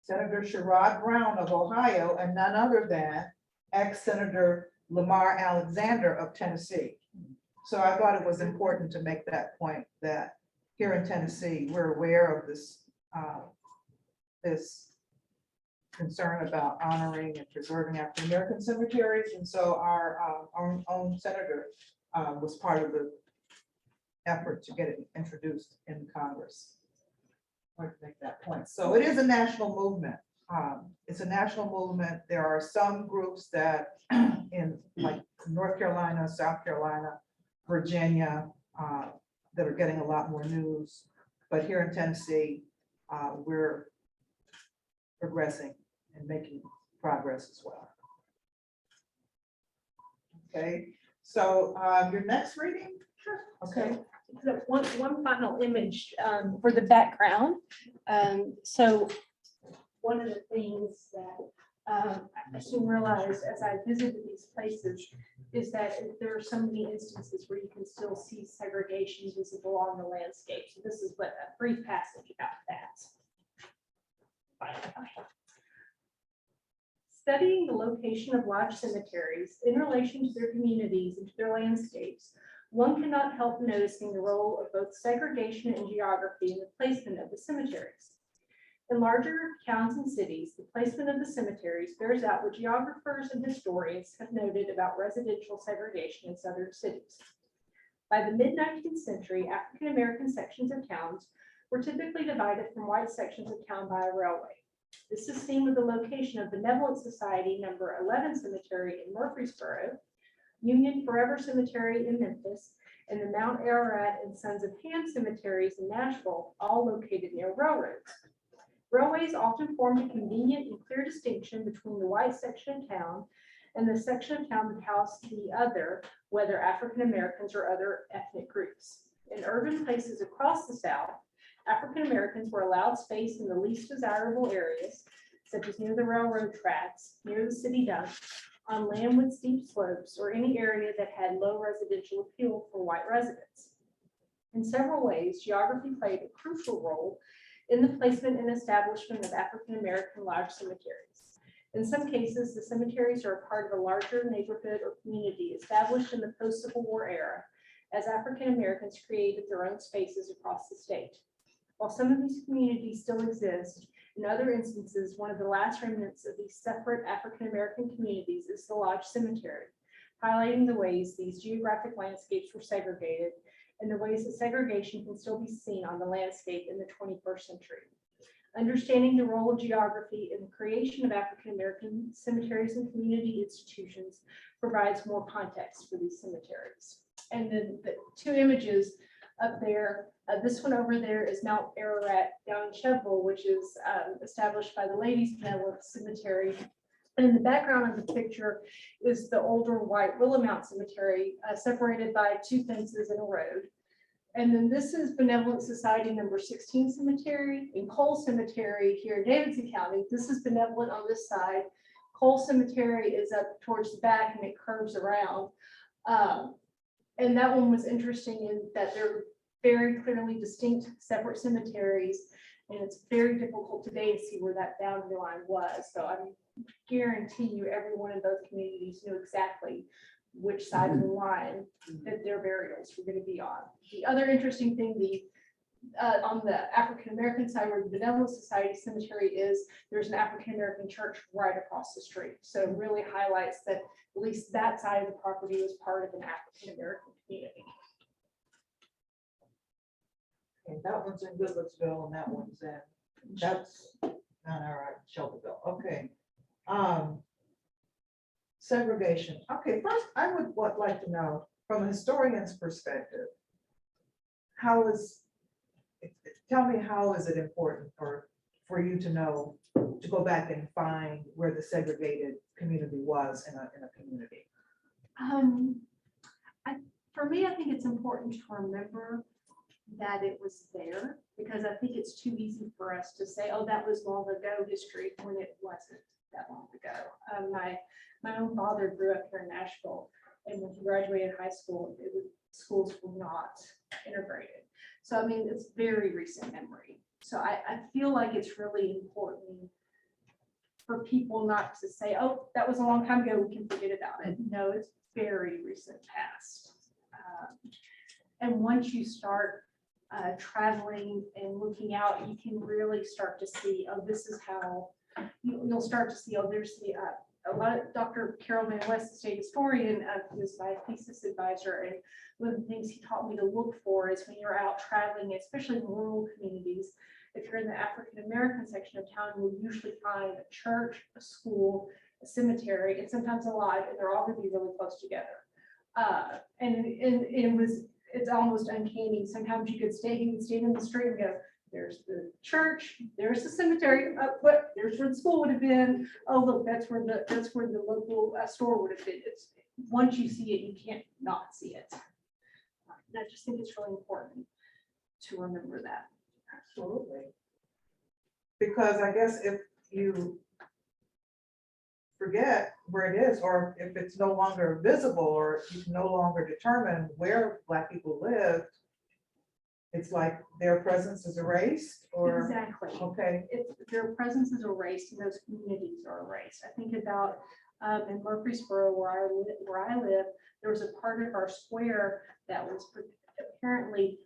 Senator Sherrod Brown of Ohio, and none other than ex-Senator Lamar Alexander of Tennessee. So I thought it was important to make that point, that here in Tennessee, we're aware of this, this concern about honoring and preserving African American cemeteries. And so our own senator was part of the effort to get it introduced in Congress. I want to make that point. So it is a national movement. It's a national movement. There are some groups that in like North Carolina, South Carolina, Virginia, that are getting a lot more news. But here in Tennessee, we're progressing and making progress as well. Okay, so your next reading? Sure. Okay. One final image for the background. So one of the things that I soon realized as I visited these places is that there are so many instances where you can still see segregation visible on the landscape. So this is what a brief passage about that. Studying the location of lodge cemeteries in relation to their communities and to their landscapes, one cannot help noticing the role of both segregation and geography in the placement of the cemeteries. In larger towns and cities, the placement of the cemeteries bears out what geographers and historians have noted about residential segregation in southern cities. By the mid-19th century, African American sections of towns were typically divided from white sections of town by a railway. This is seen with the location of Benevolent Society number 11 Cemetery in Murfreesboro, Union Forever Cemetery in Memphis, and the Mount Ararat and Sons of Ham cemeteries in Nashville, all located near railroads. Railways often formed a convenient and clear distinction between the white section of town and the section of town that housed the other, whether African Americans or other ethnic groups. In urban places across the South, African Americans were allowed space in the least desirable areas, such as near the railroad tracks, near the city dump, on land with steep slopes, or any area that had low residential appeal for white residents. In several ways, geography played a crucial role in the placement and establishment of African American lodge cemeteries. In some cases, the cemeteries are a part of a larger neighborhood or community established in the post-Civil War era, as African Americans created their own spaces across the state. While some of these communities still exist, in other instances, one of the last remnants of these separate African American communities is the Lodge Cemetery, highlighting the ways these geographic landscapes were segregated and the ways that segregation can still be seen on the landscape in the 21st century. Understanding the role of geography in the creation of African-American cemeteries and community institutions provides more context for these cemeteries. And then the two images up there, this one over there is Mount Ararat down in Chevrolet, which is established by the Ladies Benevolent Cemetery. And in the background of the picture is the older white Willow Mount Cemetery, separated by two fences and a road. And then this is Benevolent Society number 16 Cemetery in Cole Cemetery here in Davidson County. This is Benevolent on this side. Cole Cemetery is up towards the back and it curves around. And that one was interesting in that they're very clearly distinct, separate cemeteries. And it's very difficult today to see where that boundary line was. So I guarantee you every one of those communities knew exactly which side of the line that their burials were going to be on. The other interesting thing, on the African-American side where the Benevolent Society Cemetery is, there's an African-American church right across the street. So it really highlights that at least that side of the property was part of an African-American community. Okay, that one's in Goodlettsville and that one's in, that's not all right, Shelbyville. Okay. Segregation. Okay, first, I would like to know, from a historian's perspective, tell me how is it important for you to know, to go back and find where the segregated community was in a community? For me, I think it's important to remember that it was there, because I think it's too easy for us to say, oh, that was long ago history, when it wasn't that long ago. My own father grew up here in Nashville, and when he graduated high school, schools were not integrated. So, I mean, it's very recent memory. So I feel like it's really important for people not to say, oh, that was a long time ago, we can forget about it. No, it's very recent past. And once you start traveling and looking out, you can really start to see, oh, this is how you'll start to see, oh, there's a lot of Dr. Carol Van West, the state historian, was my thesis advisor. And one of the things he taught me to look for is when you're out traveling, especially in rural communities, if you're in the African-American section of town, you'll usually find a church, a school, a cemetery, and sometimes a lodge, and they're all going to be really close together. And it's almost uncanny. Sometimes you could stand in the street and go, there's the church, there's the cemetery, there's where the school would have been. Oh, look, that's where the local store would have been. It's once you see it, you can't not see it. And I just think it's really important to remember that. Absolutely. Because I guess if you forget where it is, or if it's no longer visible, or you can no longer determine where Black people lived, it's like their presence is erased, or? Exactly. Okay. Their presence is erased and those communities are erased. I think about in Murfreesboro, where I live, there was a part of our square that was apparently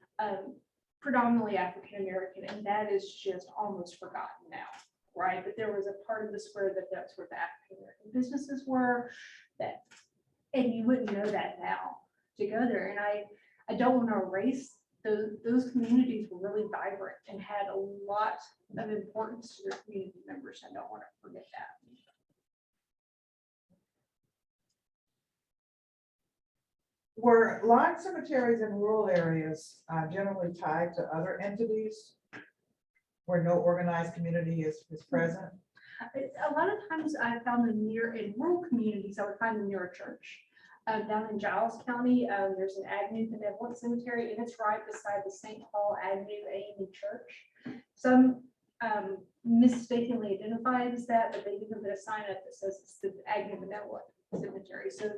predominantly African-American, and that is just almost forgotten now, right? But there was a part of the square that's where the African-American businesses were, and you wouldn't know that now to go there. And I don't want to erase those communities were really vibrant and had a lot of importance to their community members. I don't want to forget that. Were lodge cemeteries in rural areas generally tied to other entities where no organized community is present? A lot of times I found them in rural communities, I would find them near a church. Down in Giles County, there's an Agnew Benevolent Cemetery, and it's right beside the St. Paul Agnew AME Church. Some mistakenly identify it as that, but they even put a sign up that says it's the Agnew Benevolent Cemetery. So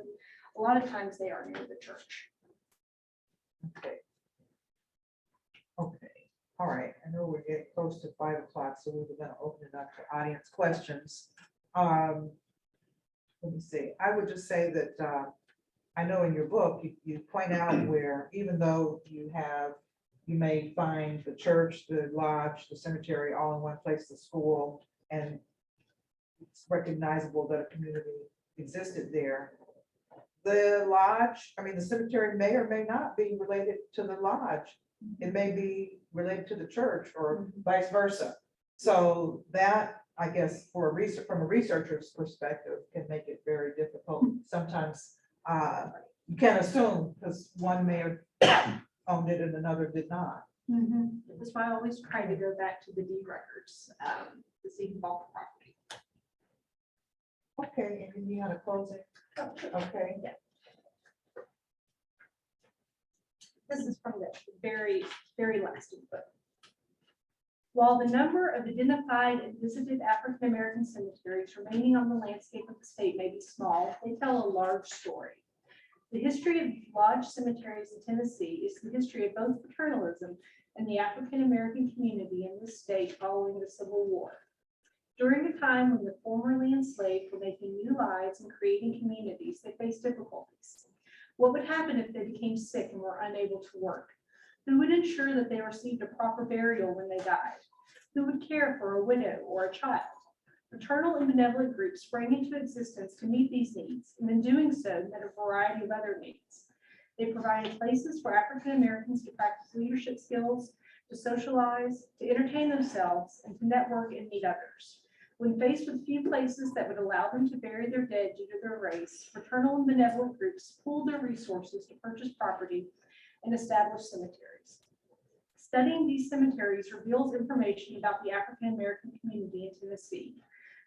a lot of times they are near the church. Okay. Okay. All right. I know we're getting close to 5 o'clock, so we're going to open it up to audience questions. Let me see. I would just say that I know in your book, you point out where even though you may find the church, the lodge, the cemetery all in one place, the school, and it's recognizable that a community existed there. The lodge, the cemetery may or may not be related to the lodge. It may be related to the church or vice versa. So that, I guess, for a research, from a researcher's perspective, can make it very difficult. Sometimes you can't assume because one may have owned it and another did not. That's why I always try to go back to the deed records to see who bought the property. Okay, and you had a closing. Okay. This is from the very, very last input. While the number of identified and visited African-American cemeteries remaining on the landscape of the state may be small, they tell a large story. The history of lodge cemeteries in Tennessee is the history of both paternalism and the African-American community in the state following the Civil War. During a time when the formerly enslaved were making new lives and creating communities, they faced difficulties. What would happen if they became sick and were unable to work? Who would ensure that they received a proper burial when they died? Who would care for a widow or a child? Fraternal and benevolent groups sprang into existence to meet these needs, and in doing so, met a variety of other needs. They provided places for African Americans to practice leadership skills, to socialize, to entertain themselves, and to network and meet others. When faced with few places that would allow them to bury their dead due to their race, fraternal and benevolent groups pooled their resources to purchase property and establish cemeteries. Studying these cemeteries reveals information about the African American community in Tennessee.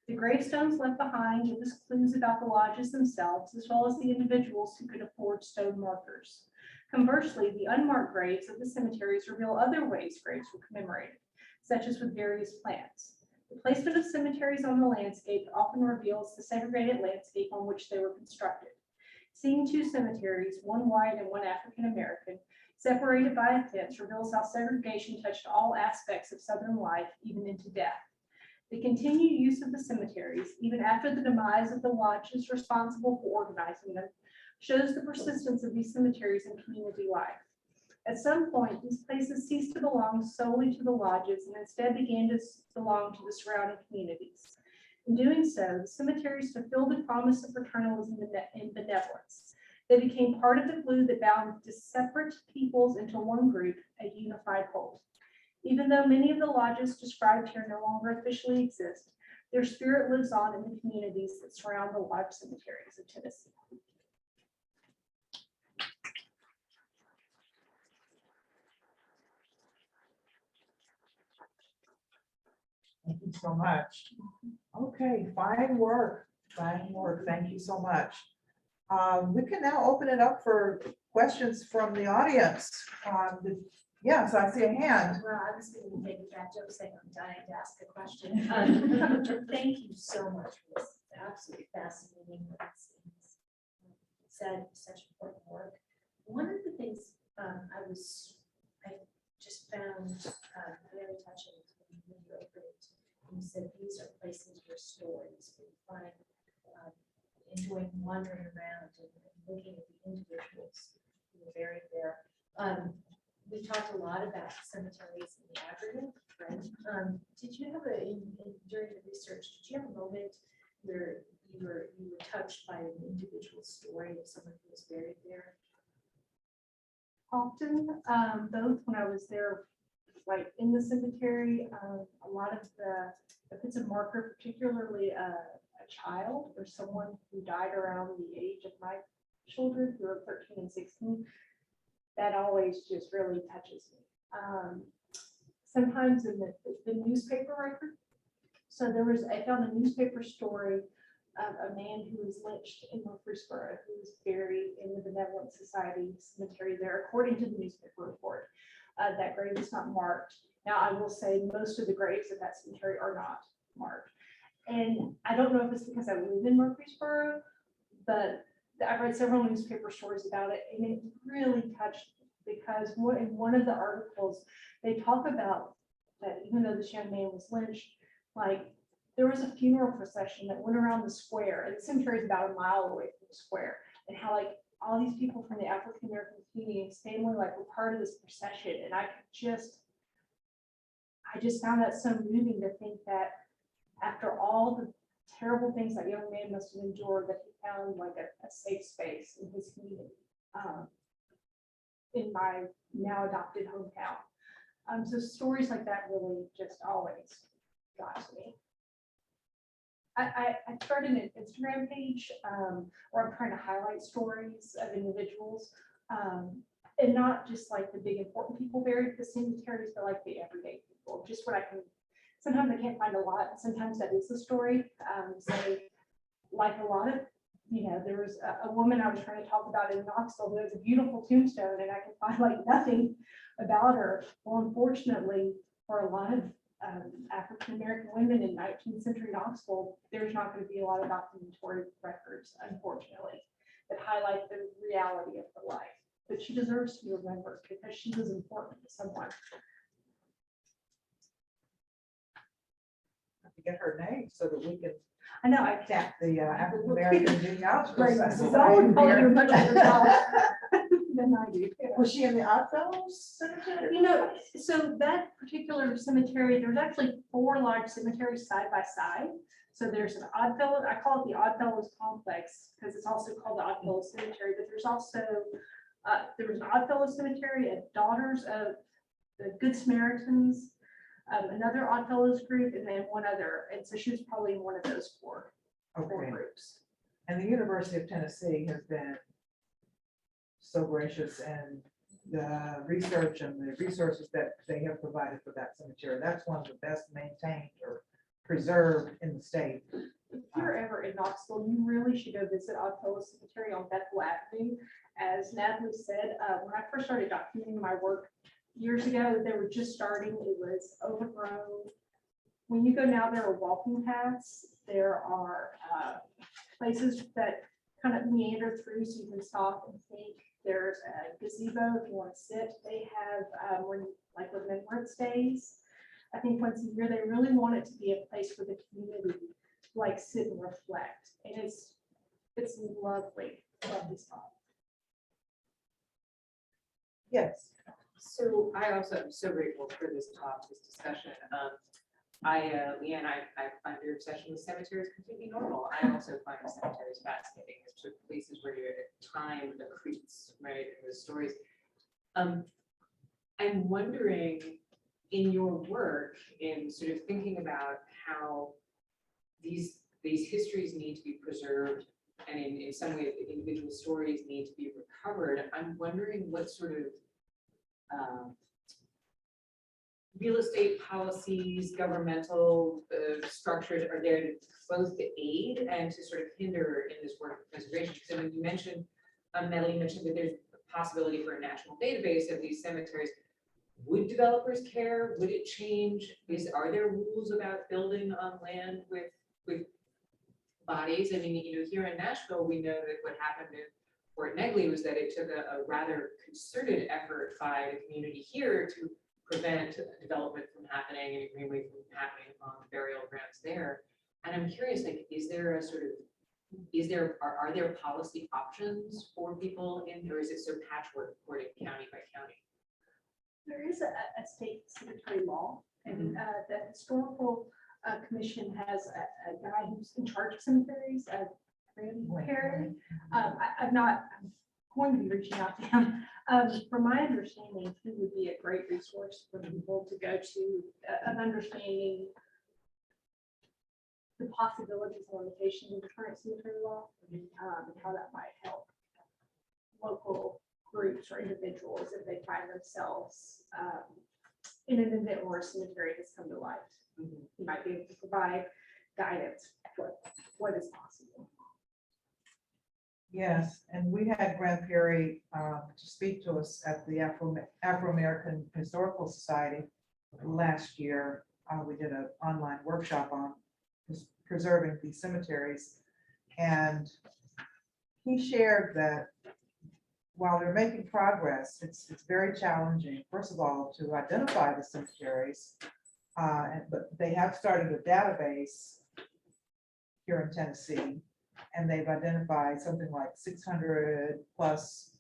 The gravestones left behind give us clues about the lodges themselves, as well as the individuals who could afford stone markers. Conversely, the unmarked graves of the cemeteries reveal other ways graves were commemorated, such as with various plants. The placement of cemeteries on the landscape often reveals the segregated landscape on which they were constructed. Seeing two cemeteries, one white and one African American, separated by a fence reveals how segregation touched all aspects of Southern life, even into death. The continued use of the cemeteries, even after the demise of the lodges responsible for organizing them, shows the persistence of these cemeteries in community life. At some point, these places ceased to belong solely to the lodges and instead began to belong to the surrounding communities. In doing so, the cemeteries fulfilled the promise of fraternalism and benevolence. They became part of the glue that bound separate peoples into one group, a unified whole. Even though many of the lodges described here no longer officially exist, their spirit lives on in the communities that surround the lodge cemeteries of Tennessee. Thank you so much. Okay, fine work, fine work. Thank you so much. We can now open it up for questions from the audience. Yes, I see a hand. Well, I was going to make that joke saying I'm dying to ask a question. Thank you so much for this absolutely fascinating. Said such important work. One of the things I just found very touching when you opened it. You said these are places where stories we find enjoying wandering around and looking at the individuals who are buried there. We talked a lot about cemeteries in the aggregate, right? Did you have during the research, did you have a moment where you were touched by an individual story of someone who was buried there? Often, both when I was there, like in the cemetery, a lot of if it's a marker, particularly a child or someone who died around the age of my children who are 13 and 16, that always just really touches me. Sometimes in the newspaper record. So I found a newspaper story of a man who was lynched in Murfreesboro, who was buried in the Benevolent Society cemetery there, according to the newspaper report. That grave is not marked. Now, I will say most of the graves at that cemetery are not marked. And I don't know if it's because I live in Murfreesboro, but I've read several newspaper stories about it, and it really touched me because in one of the articles, they talk about that even though this young man was lynched, like there was a funeral procession that went around the square, and the cemetery is about a mile away from the square, and how like all these people from the African American community and his family like were part of this procession, and I just found that so moving to think that after all the terrible things that young man must have endured, that he found like a safe space in his community, in my now adopted hometown. So stories like that really just always got to me. I started an Instagram page where I'm trying to highlight stories of individuals, and not just like the big important people buried at the cemeteries, but like the everyday people, just what I can. Sometimes I can't find a lot, and sometimes that is the story. So like a lot of, there was a woman I was trying to talk about in Knoxville who has a beautiful tombstone, and I can find like nothing about her. Well, unfortunately, for a lot of African-American women in 19th century Knoxville, there's not going to be a lot of documentary records, unfortunately, that highlight the reality of her life. But she deserves to be remembered because she was important to someone. To get her name so that we can I know, I tap the African-American genealogical Right, society. so I would probably do much better job than I do. Was she in the Oddfellows cemetery? So that particular cemetery, there's actually 4 large cemeteries side by side. So there's an Oddfellows, I call it the Oddfellows complex because it's also called the Oddfellows Cemetery, but there's also, there was an Oddfellows Cemetery, a Daughters of the Good Samaritans, another Oddfellows group, and then one other. And so she was probably in one of those 4 Okay. groups. And the University of Tennessee has been so gracious, and the research and the resources that they have provided for that cemetery, that's one of the best maintained or preserved in the state. If you're ever in Knoxville, you really should go visit Oddfellows Cemetery on Bethel Avenue. As Natalie said, when I first started documenting my work years ago, they were just starting. It was overgrown. When you go now, there are walking paths. There are places that kind of meander through so you can stop and think. There's a gazebo if you want to sit. They have like remembrance days. I think once a year, they really want it to be a place for the community to like sit and reflect. And it's lovely, lovely spot. Yes. So I also am so grateful for this talk, this discussion. Leanne, I find your obsession with cemeteries completely normal. I also find cemeteries fascinating. It's sort of places where time accretes, right, in the stories. I'm wondering, in your work, in sort of thinking about how these histories need to be preserved, and in some way the individual stories need to be recovered, I'm wondering what sort of real estate policies, governmental structures are there to both to aid and to sort of hinder in this work of preservation? Because I mean, you mentioned, Natalie mentioned that there's a possibility for a national database of these cemeteries. Would developers care? Would it change? Are there rules about building on land with bodies? I mean, here in Nashville, we know that what happened in Fort Negley was that it took a rather concerted effort by the community here to prevent development from happening and greenway from happening on burial grounds there. And I'm curious, like, are there policy options for people in, or is it so patchwork according county by county? There is a state cemetery law, and the historical commission has a guy who's in charge of cemeteries, Perry. I'm going to be reaching out to him. From my understanding, he would be a great resource for people to go to, of understanding the possibilities and limitations of the current cemetery law, and how that might help local groups or individuals if they find themselves in an event where a cemetery has come to light. You might be able to provide guidance what is possible. Yes, and we had Grant Perry to speak to us at the Afro-American Historical Society last year. We did an online workshop on preserving these cemeteries, and he shared that while they're making progress, it's very challenging, first of all, to identify the cemeteries, but they have started a database here in Tennessee, and they've identified something like 600 plus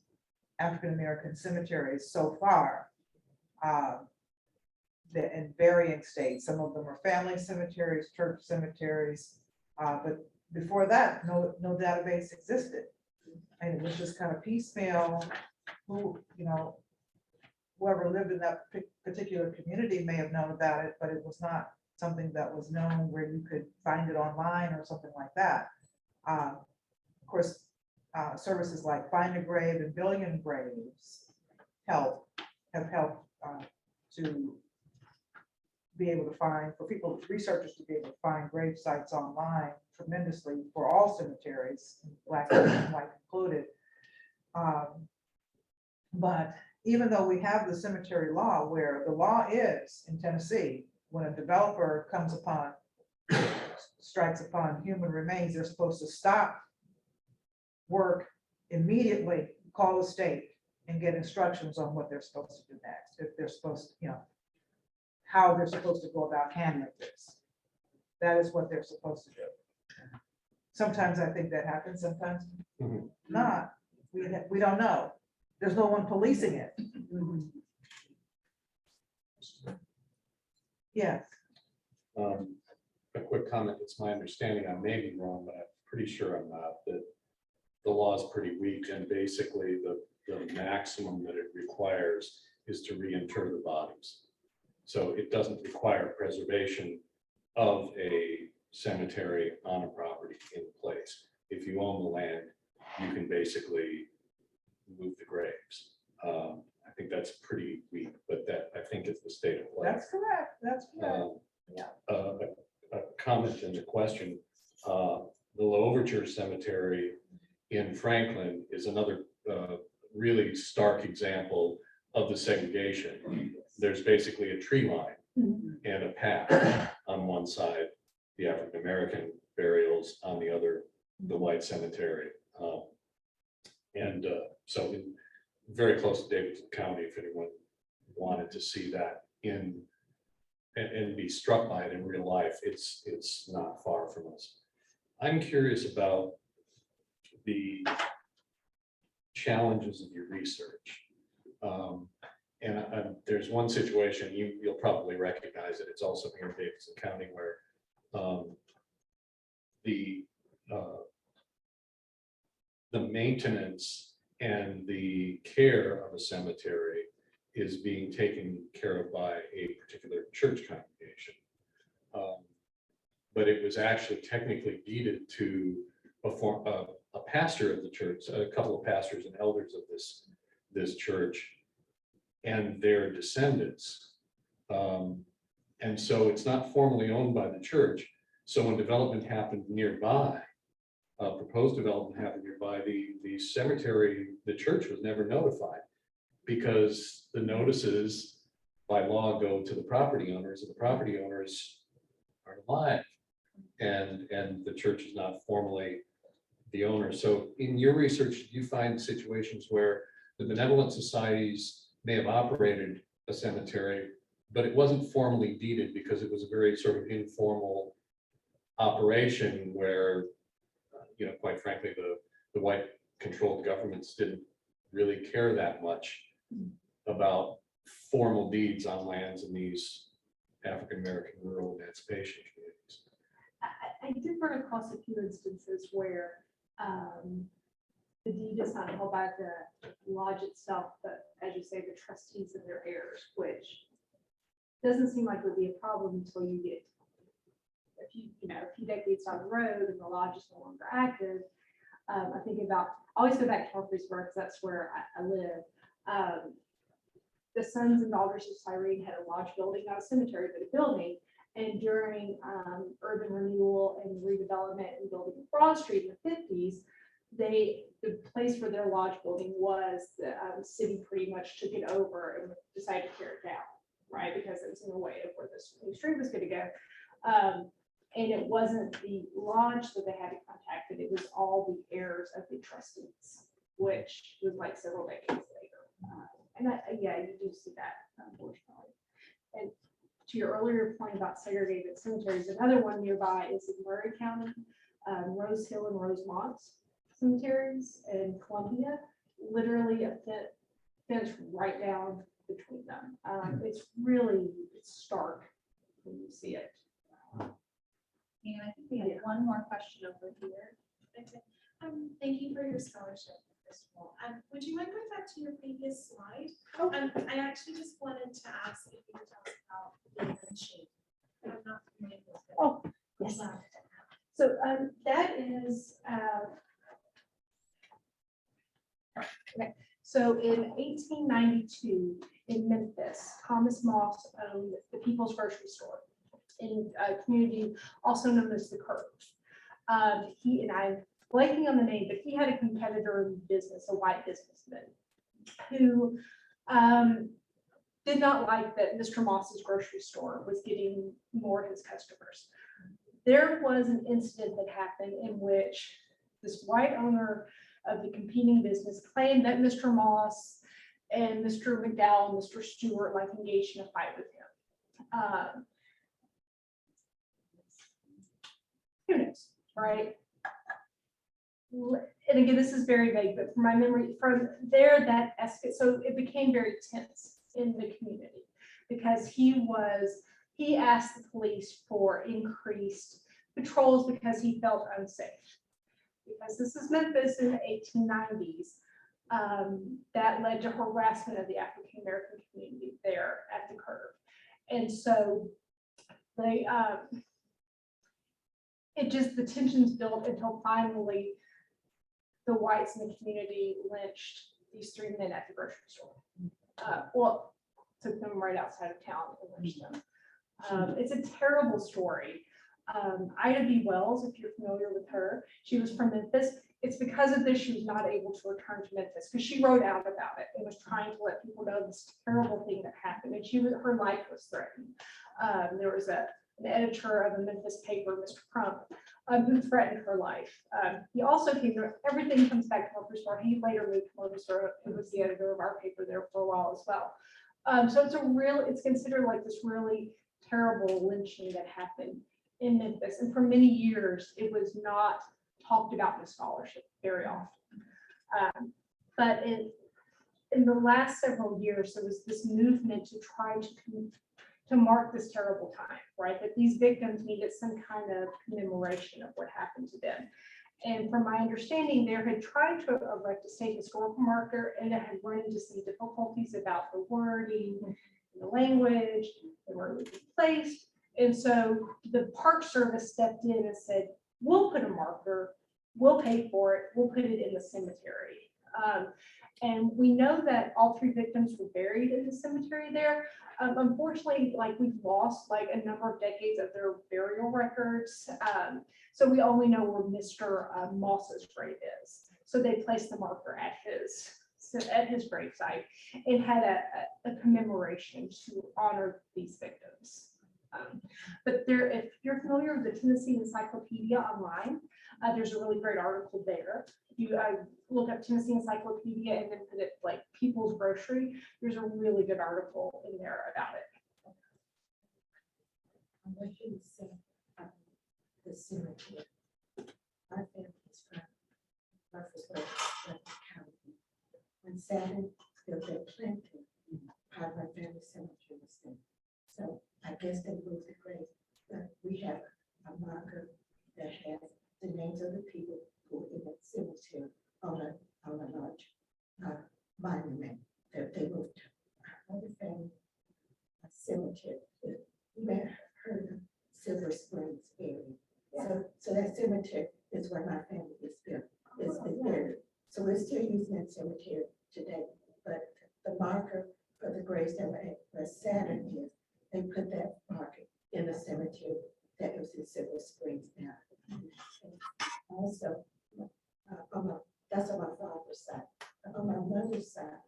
African-American cemeteries so far, in varying states. Some of them are family cemeteries, church cemeteries, but before that, no database existed. And it was just kind of piecemeal. Whoever lived in that particular community may have known about it, but it was not something that was known where you could find it online or something like that. Of course, services like Find a Grave and Billion Graves have helped to be able to find, for people, researchers to be able to find grave sites online tremendously for all cemeteries, Black and white included. But even though we have the cemetery law, where the law is in Tennessee, when a developer strikes upon human remains, they're supposed to stop work immediately, call the state and get instructions on what they're supposed to do next. If they're supposed to, how they're supposed to go about handling this. That is what they're supposed to do. Sometimes I think that happens, sometimes not. We don't know. There's no one policing it. Yes. A quick comment, it's my understanding, I may be wrong, but I'm pretty sure I'm not, that the law is pretty weak, and basically the maximum that it requires is to reinter the bodies. So it doesn't require preservation of a cemetery on a property in place. If you own the land, you can basically move the graves. I think that's pretty weak, but that, I think, is the state of play. That's correct. That's correct. A comment and a question. The Overture Cemetery in Franklin is another really stark example of the segregation. There's basically a tree line and a path on one side, the African-American burials, on the other, the white cemetery. So very close to Davidson County, if anyone wanted to see that in and be struck by it in real life, it's not far from us. I'm curious about the challenges of your research. There's one situation, you'll probably recognize it. It's also here in Davidson County, where the maintenance and the care of a cemetery is being taken care of by a particular church congregation. But it was actually technically deeded to a pastor of the church, a couple of pastors and elders of this church and their descendants. And so it's not formally owned by the church. So when development happened nearby, proposed development happened nearby, the cemetery, the church was never notified, because the notices by law go to the property owners, and the property owners are alive, and the church is not formally the owner. So in your research, did you find situations where the benevolent societies may have operated a cemetery, but it wasn't formally deeded because it was a very sort of informal operation where, quite frankly, the white controlled governments didn't really care that much about formal deeds on lands in these African-American rural emancipation communities? I did run across a few instances where the deed is not held by the lodge itself, but as you say, the trustees and their heirs, which doesn't seem like it would be a problem until you get a few decades down the road and the lodge is no longer active. I always go back to Hall Freemasons because that's where I live. The sons and daughters of Cyrene had a lodge building, not a cemetery, but a building. And during urban renewal and redevelopment and building Broad Street in the 50s, the place where their lodge building was, the city pretty much took it over and decided to tear it down, right? Because it was in the way of where this new street was going to go. And it wasn't the lodge that they had to contact, but it was all the heirs of the trustees, which was like several decades later. You do see that, unfortunately. And to your earlier point about segregated cemeteries, another one nearby is in Murray County, Rose Hill and Rosemont cemeteries in Columbia, literally a fence right down between them. It's stark when you see it. And I think we have one more question over here. Thank you for your scholarship, first of all. Would you mind going back to your previous slide? I actually just wanted to ask if you could tell us about the machine. I'm not familiar with it. Oh, yes. So that is, okay, so in 1892 in Memphis, Thomas Moss owned the People's Grocery Store in a community also known as the Curve. He and I'm blanking on the name, but he had a competitor in business, a white businessman, who did not like that Mr. Moss's grocery store was getting more of his customers. There was an incident that happened in which this white owner of the competing business claimed that Mr. Moss and Mr. McDowell and Mr. Stewart like engaged in a fight with him. Who knows, right? And again, this is very vague, but from my memory, from there, that escalated. So it became very tense in the community because he asked the police for increased patrols because he felt unsafe. Because this is Memphis in the 1890s, that led to harassment of the African-American community there at the Curve. And so they, the tensions built until finally the whites in the community lynched these three men at the grocery store. Well, took them right outside of town and lynched them. It's a terrible story. Ida B. Wells, if you're familiar with her, she was from Memphis. It's because of this she was not able to return to Memphis because she wrote out about it and was trying to let people know this terrible thing that happened. And her life was threatened. There was an editor of a Memphis paper, Mr. Crump, who threatened her life. He also came to, everything comes back to Murfreesboro. He later moved to Murfreesboro and was the editor of our paper there for a while as well. So it's considered like this really terrible lynching that happened in Memphis. And for many years, it was not talked about in the scholarship very often. But in the last several years, there was this movement to try to mark this terrible time, right? That these victims needed some kind of commemoration of what happened to them. And from my understanding, they had tried to erect a state historical marker and it had run into some difficulties about the wording, the language, and where it would be placed. And so the Park Service stepped in and said, we'll put a marker, we'll pay for it, we'll put it in the cemetery. And we know that all three victims were buried in the cemetery there. Unfortunately, like we've lost like a number of decades of their burial records. So we only know where Mr. Moss's grave is. So they placed the marker at his gravesite and had a commemoration to honor these victims. But if you're familiar with the Tennessee Encyclopedia online, there's a really great article there. You look up Tennessee Encyclopedia and then put it like People's Grocery. There's a really good article in there about it. What you said about the cemetery. Our family is from Murfreesboro County. On Saturday, there was a planting. Part of our family cemetery was there. So I guess they moved the grave, but we have a marker that has the names of the people who are in that cemetery on a large monument that they moved to. Our other family cemetery, you may have heard of Silver Springs area. So that cemetery is where my family is buried. So we're still using that cemetery today, but the marker for the graves that were at where Saturn is, they put that marker in the cemetery that was in Silver Springs now. Also, that's on my father's side. On my mother's side,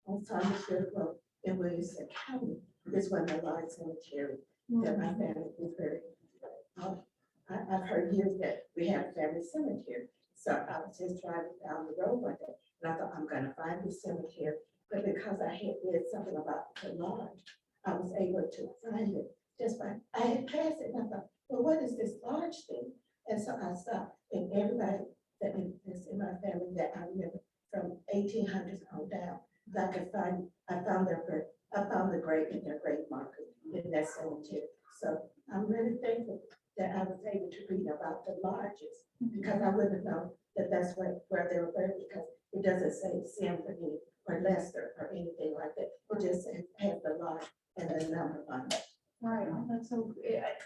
on Thomasville Road in Williamson County, is one of the large cemeteries that my family is buried. I've heard years that we have a family cemetery. So I was just driving down the road one day and I thought I'm gonna find this cemetery. But because I had read something about the lodge, I was able to find it just by, I had passed it and I thought, well, what is this lodge thing? And so I stopped and everybody that is in my family that I remember from 1800s on down, I found the grave in their grave marker in that cemetery. So I'm really thankful that I was able to read about the lodges because I wouldn't know that that's where they were buried because it doesn't say Symphony or Lester or anything like that. It just has the lodge and the number on it. so,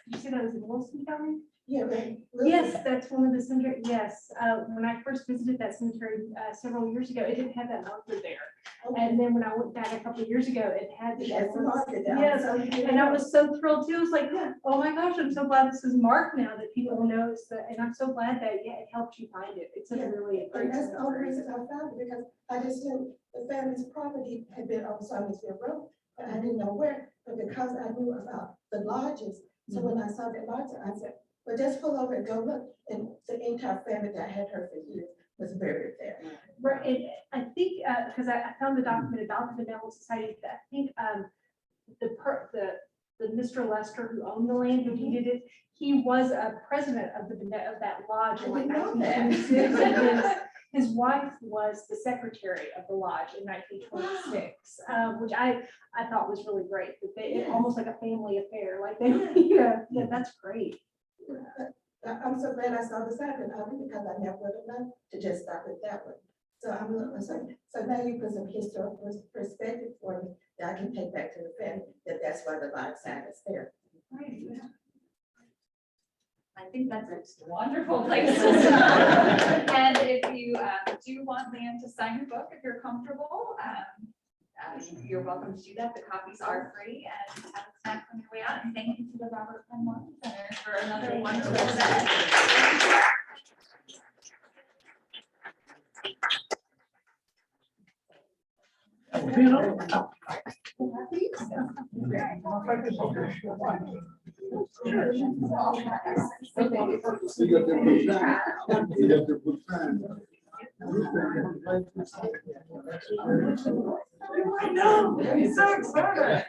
you said that was in Wilson County? Yeah, right. Yes, that's one of the cemetery, yes. When I first visited that cemetery several years ago, it didn't have that marker there. And then when I went back a couple of years ago, it had the. Yes, the marker down. Yes, So you and I know. was so thrilled too. I was like, oh my gosh, I'm so glad this is marked now that people will notice that. And I'm so glad that, yeah, it helped you find it. It's a Yeah, really And great that's the only cemetery. reason I found it, because I just knew the family's property had been on Somersville Road, but I didn't know where. But because I knew about the lodges, so when I saw the lodge, I said, well, just pull over and go look. And the entire family that I had heard for years was buried there. Right, and I think, because I found the document about the Benevolent Society, that I think the Mr. Lester who owned the land, who deeded it, he was a president of of that lodge in like I didn't know that. 1926. And his wife was the secretary of the lodge in 1926, which I thought was really great. That they, Yeah. almost like a family affair, like they, yeah, that's great. I'm so glad I saw the second of it, because I never would have known to just stop at that one. So I'm looking, so now you put some historical perspective for me that I can take back to the family, that's why the lodge sign is there. Right, yeah. I think that's a wonderful place to start. And if you do want Leanne to sign your book, if you're comfortable, you're welcome to do that. The copies are free, and have a snack on your way out. And thank you to the Robert Penn Martin Center for another wonderful event. I know, it's so exciting.